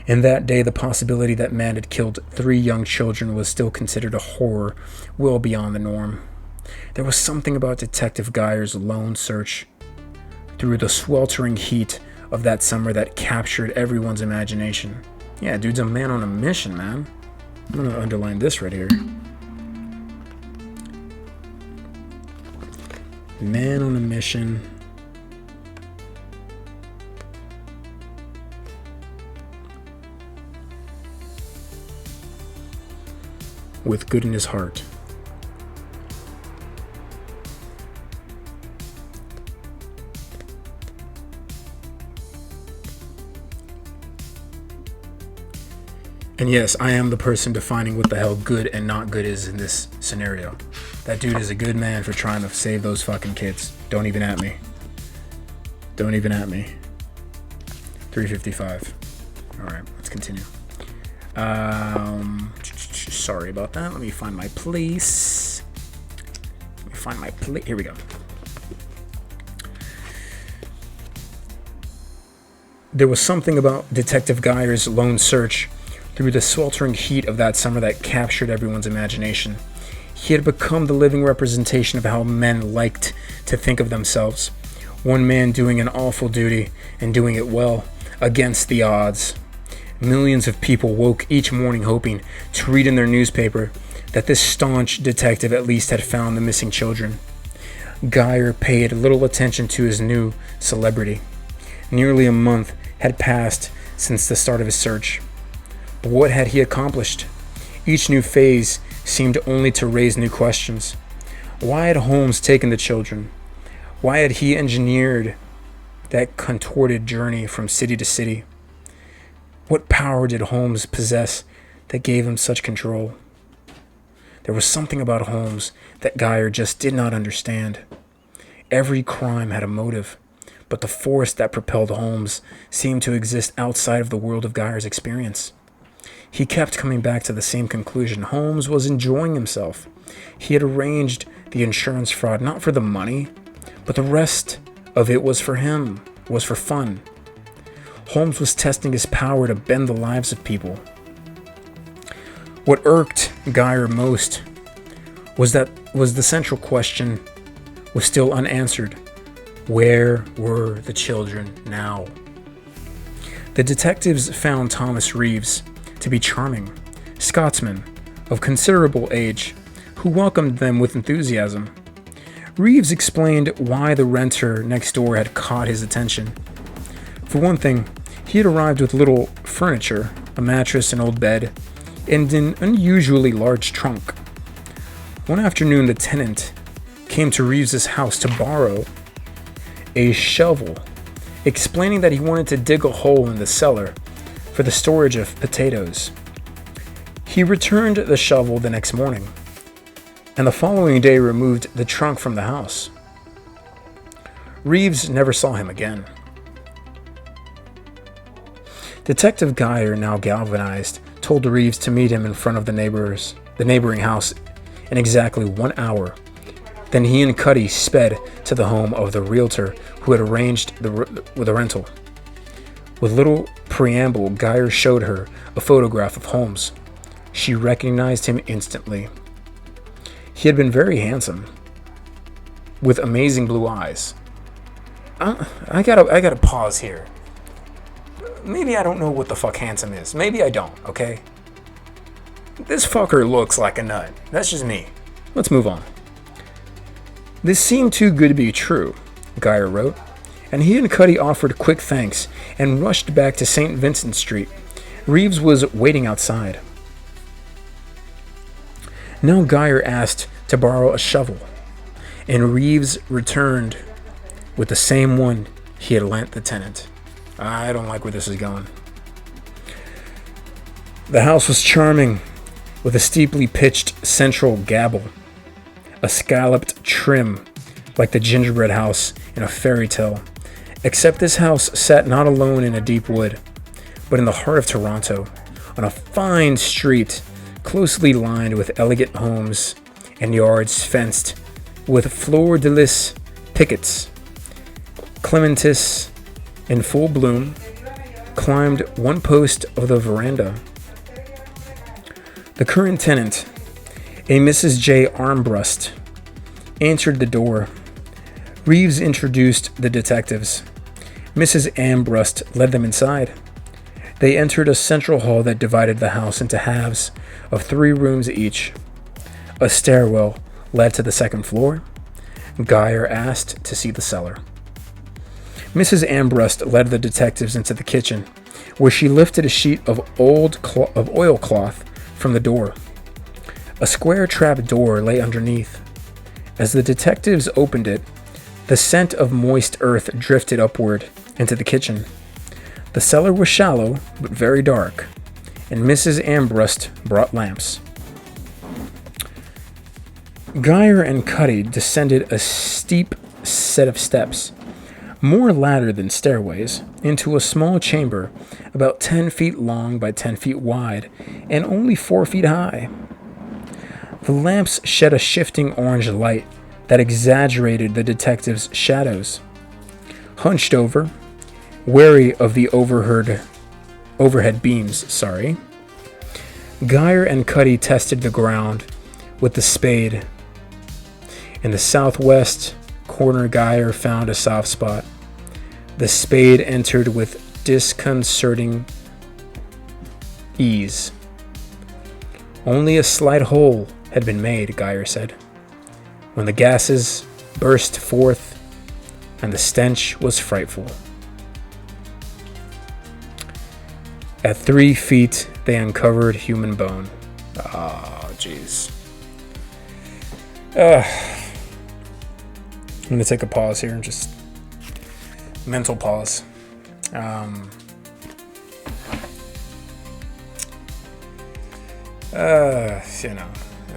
Speaker 1: In that day, the possibility that man had killed 3 young children was still considered a horror well beyond the norm. There was something about Detective Geyer's lone search through the sweltering heat of that summer that captured everyone's imagination. Yeah, dude's a man on a mission, man. I'm gonna underline this right here. Man on a mission. With good in his heart. And yes, I am the person defining what the hell good and not good is in this scenario. That dude is a good man for trying to save those fucking kids. Don't even at me. Don't even at me. 355. Alright, let's continue. Sorry about that. Let me find my place. Here we go. There was something about Detective Geyer's lone search through the sweltering heat of that summer that captured everyone's imagination. He had become the living representation of how men liked to think of themselves. One man doing an awful duty and doing it well, against the odds. Millions of people woke each morning hoping to read in their newspaper that this staunch detective at least had found the missing children. Geyer paid little attention to his new celebrity. Nearly a month had passed since the start of his search. But what had he accomplished? Each new phase seemed only to raise new questions. Why had Holmes taken the children? Why had he engineered that contorted journey from city to city? What power did Holmes possess that gave him such control? There was something about Holmes that Geyer just did not understand. Every crime had a motive, but the force that propelled Holmes seemed to exist outside of the world of Geyer's experience. He kept coming back to the same conclusion. Holmes was enjoying himself. He had arranged the insurance fraud not for the money, but the rest of it was for him, was for fun. Holmes was testing his power to bend the lives of people. What irked Geyer most was the central question was still unanswered. Where were the children now? The detectives found Thomas Reeves to be charming, Scotsman of considerable age, who welcomed them with enthusiasm. Reeves explained why the renter next door had caught his attention. For one thing, he had arrived with little furniture, a mattress, an old bed, and an unusually large trunk. One afternoon, the tenant came to Reeves's house to borrow a shovel, explaining that he wanted to dig a hole in the cellar for the storage of potatoes. He returned the shovel the next morning, and the following day removed the trunk from the house. Reeves never saw him again. Detective Geyer, now galvanized, told Reeves to meet him in front of the neighboring house in exactly 1 hour. Then he and Cuddy sped to the home of the realtor who had arranged the rental. With little preamble, Geyer showed her a photograph of Holmes. She recognized him instantly. He had been very handsome, with amazing blue eyes. I gotta pause here. Maybe I don't know what the fuck handsome is. Maybe I don't, okay? This fucker looks like a nut. That's just me. Let's move on. This seemed too good to be true, Geyer wrote, and he and Cuddy offered quick thanks and rushed back to St. Vincent Street. Reeves was waiting outside. Now Geyer asked to borrow a shovel, and Reeves returned with the same one he had lent the tenant. I don't like where this is going. The house was charming, with a steeply pitched central gable, a scalloped trim like the gingerbread house in a fairy tale, except this house sat not alone in a deep wood, but in the heart of Toronto, on a fine street closely lined with elegant homes and yards fenced with fleur-de-lis pickets. Clematis, in full bloom, climbed one post of the veranda. The current tenant, a Mrs. J. Armbrust, entered the door. Reeves introduced the detectives. Mrs. Ambrust led them inside. They entered a central hall that divided the house into halves of 3 rooms each. A stairwell led to the second floor. Geyer asked to see the cellar. Mrs. Ambrust led the detectives into the kitchen, where she lifted a sheet of oilcloth from the door. A square trap door lay underneath. As the detectives opened it, the scent of moist earth drifted upward into the kitchen. The cellar was shallow, but very dark, and Mrs. Ambrust brought lamps. Geyer and Cuddy descended a steep set of steps, more ladder than stairways, into a small chamber about 10 feet long by 10 feet wide and only 4 feet high. The lamps shed a shifting orange light that exaggerated the detectives' shadows. Hunched over, wary of the overhead beams, Geyer and Cuddy tested the ground with the spade. In the southwest corner, Geyer found a soft spot. The spade entered with disconcerting ease. Only a slight hole had been made, Geyer said, when the gases burst forth, and the stench was frightful. At 3 feet, they uncovered human bone. Oh, jeez. I'm going to take a pause here and just mental pause.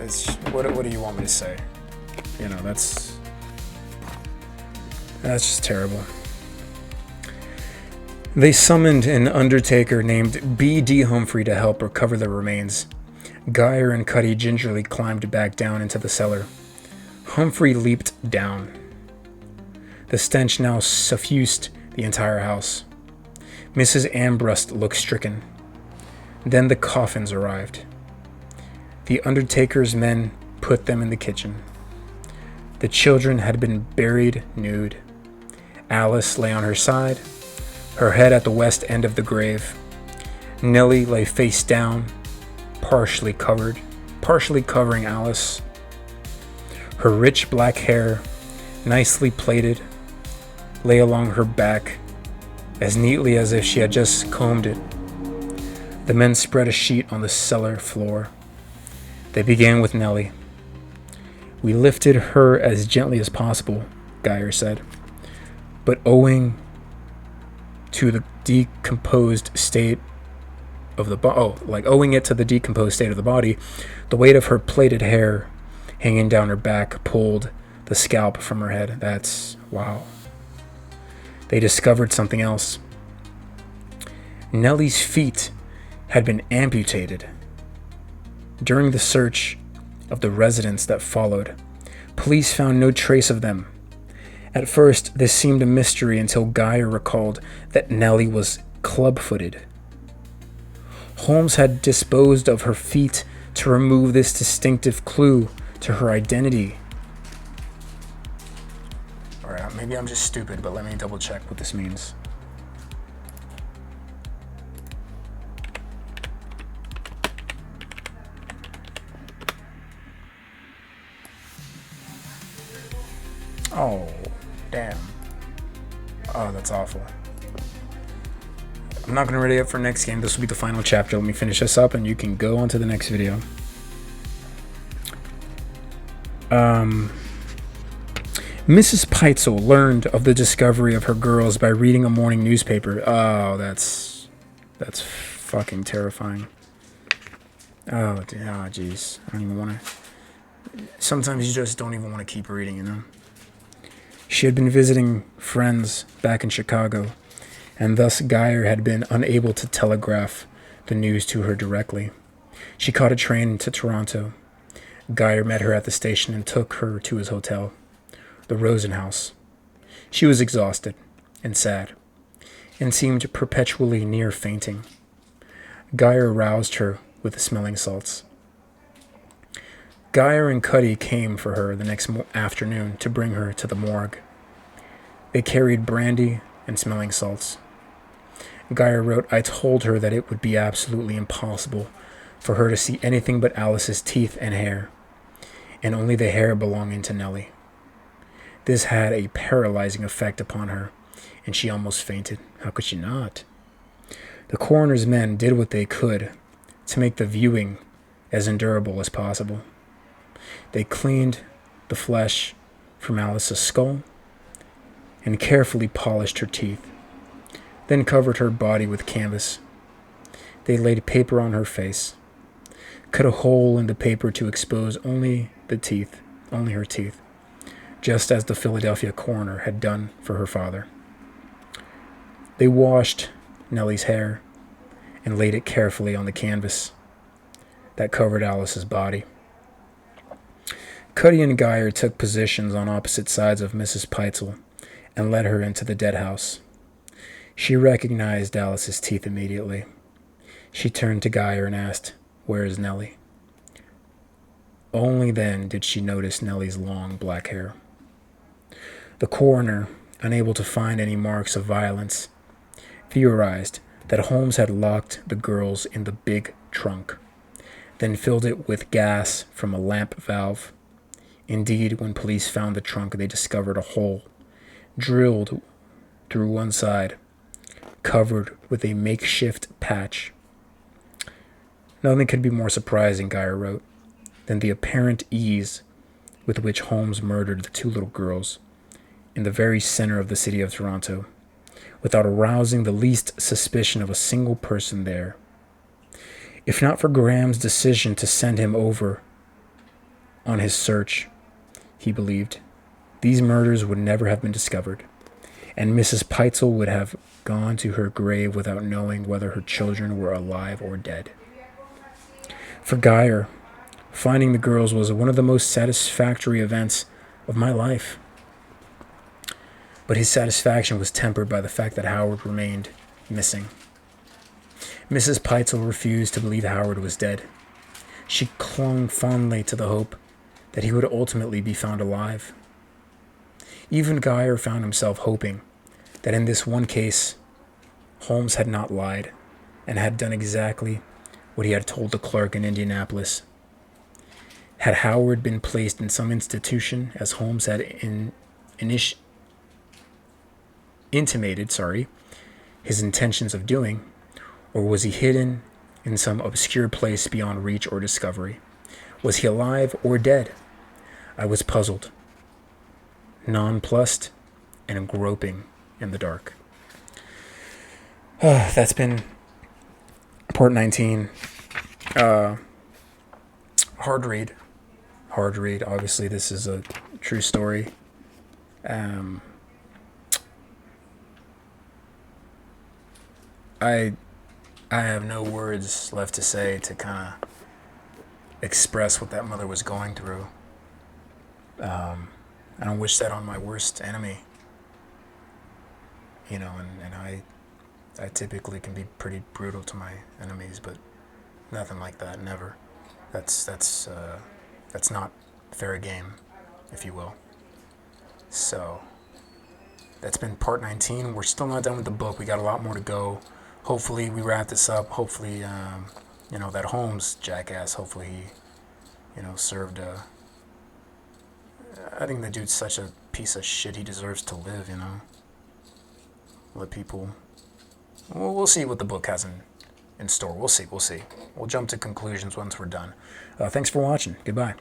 Speaker 1: It's what do you want me to say? That's just terrible. They summoned an undertaker named B.D. Humphrey to help recover the remains. Geyer and Cuddy gingerly climbed back down into the cellar. Humphrey leaped down. The stench now suffused the entire house. Mrs. Ambrust looked stricken. Then the coffins arrived. The undertaker's men put them in the kitchen. The children had been buried nude. Alice lay on her side, her head at the west end of the grave. Nellie lay face down, partially covering Alice. Her rich black hair, nicely plaited, lay along her back as neatly as if she had just combed it. The men spread a sheet on the cellar floor. They began with Nellie. We lifted her as gently as possible, Geyer said, but owing to the decomposed state of the owing it to the decomposed state of the body, the weight of her plaited hair hanging down her back pulled the scalp from her head. That's wow. They discovered something else. Nellie's feet had been amputated. During the search of the residence that followed, police found no trace of them. At first, this seemed a mystery until Geyer recalled that Nellie was club-footed. Holmes had disposed of her feet to remove this distinctive clue to her identity. Alright, maybe I'm just stupid, but let me double check what this means. Oh, damn. Oh, that's awful. I'm not going to ready up for next game. This will be the final chapter. Let me finish this up and you can go on to the next video. Mrs. Peitzel learned of the discovery of her girls by reading a morning newspaper. Oh, that's fucking terrifying. Oh, jeez. I don't even want to... Sometimes you just don't even want to keep reading, you know? She had been visiting friends back in Chicago, and thus Geyer had been unable to telegraph the news to her directly. She caught a train to Toronto. Geyer met her at the station and took her to his hotel, the Rosen House. She was exhausted and sad, and seemed perpetually near fainting. Geyer roused her with the smelling salts. Geyer and Cuddy came for her the next afternoon to bring her to the morgue. They carried brandy and smelling salts. Geyer wrote, "I told her that it would be absolutely impossible for her to see anything but Alice's teeth and hair, and only the hair belonging to Nellie. This had a paralyzing effect upon her, and she almost fainted. How could she not? The coroner's men did what they could to make the viewing as endurable as possible. They cleaned the flesh from Alice's skull and carefully polished her teeth, then covered her body with canvas. They laid paper on her face, cut a hole in the paper to expose only her teeth, just as the Philadelphia coroner had done for her father. They washed Nellie's hair and laid it carefully on the canvas that covered Alice's body. Cuddy and Geyer took positions on opposite sides of Mrs. Peitzel and led her into the dead house. She recognized Alice's teeth immediately. She turned to Geyer and asked, "Where is Nellie?" Only then did she notice Nellie's long black hair. The coroner, unable to find any marks of violence, theorized that Holmes had locked the girls in the big trunk, then filled it with gas from a lamp valve. Indeed, when police found the trunk, they discovered a hole drilled through one side, covered with a makeshift patch. Nothing could be more surprising, Geyer wrote, than the apparent ease with which Holmes murdered the two little girls in the very center of the city of Toronto, without arousing the least suspicion of a single person there. If not for Graham's decision to send him over on his search, he believed, these murders would never have been discovered, and Mrs. Peitzel would have gone to her grave without knowing whether her children were alive or dead. For Geyer, finding the girls was one of the most satisfactory events of my life. But his satisfaction was tempered by the fact that Howard remained missing. Mrs. Peitzel refused to believe Howard was dead. She clung fondly to the hope that he would ultimately be found alive. Even Geyer found himself hoping that in this one case, Holmes had not lied and had done exactly what he had told the clerk in Indianapolis. Had Howard been placed in some institution, as Holmes had intimated his intentions of doing, or was he hidden in some obscure place beyond reach or discovery? Was he alive or dead? I was puzzled, nonplussed, and groping in the dark. That's been part 19. Hard read. Obviously, this is a true story. I have no words left to say to kind of express what that mother was going through. I don't wish that on my worst enemy. And I typically can be pretty brutal to my enemies, but nothing like that, never. That's not fair game, if you will. So that's been part 19. We're still not done with the book. We got a lot more to go. Hopefully we wrap this up. Hopefully, that Holmes jackass, hopefully he, served I think the dude's such a piece of shit. He deserves to live, Let people... We'll see what the book has in store. We'll see. We'll jump to conclusions once we're done. Thanks for watching. Goodbye.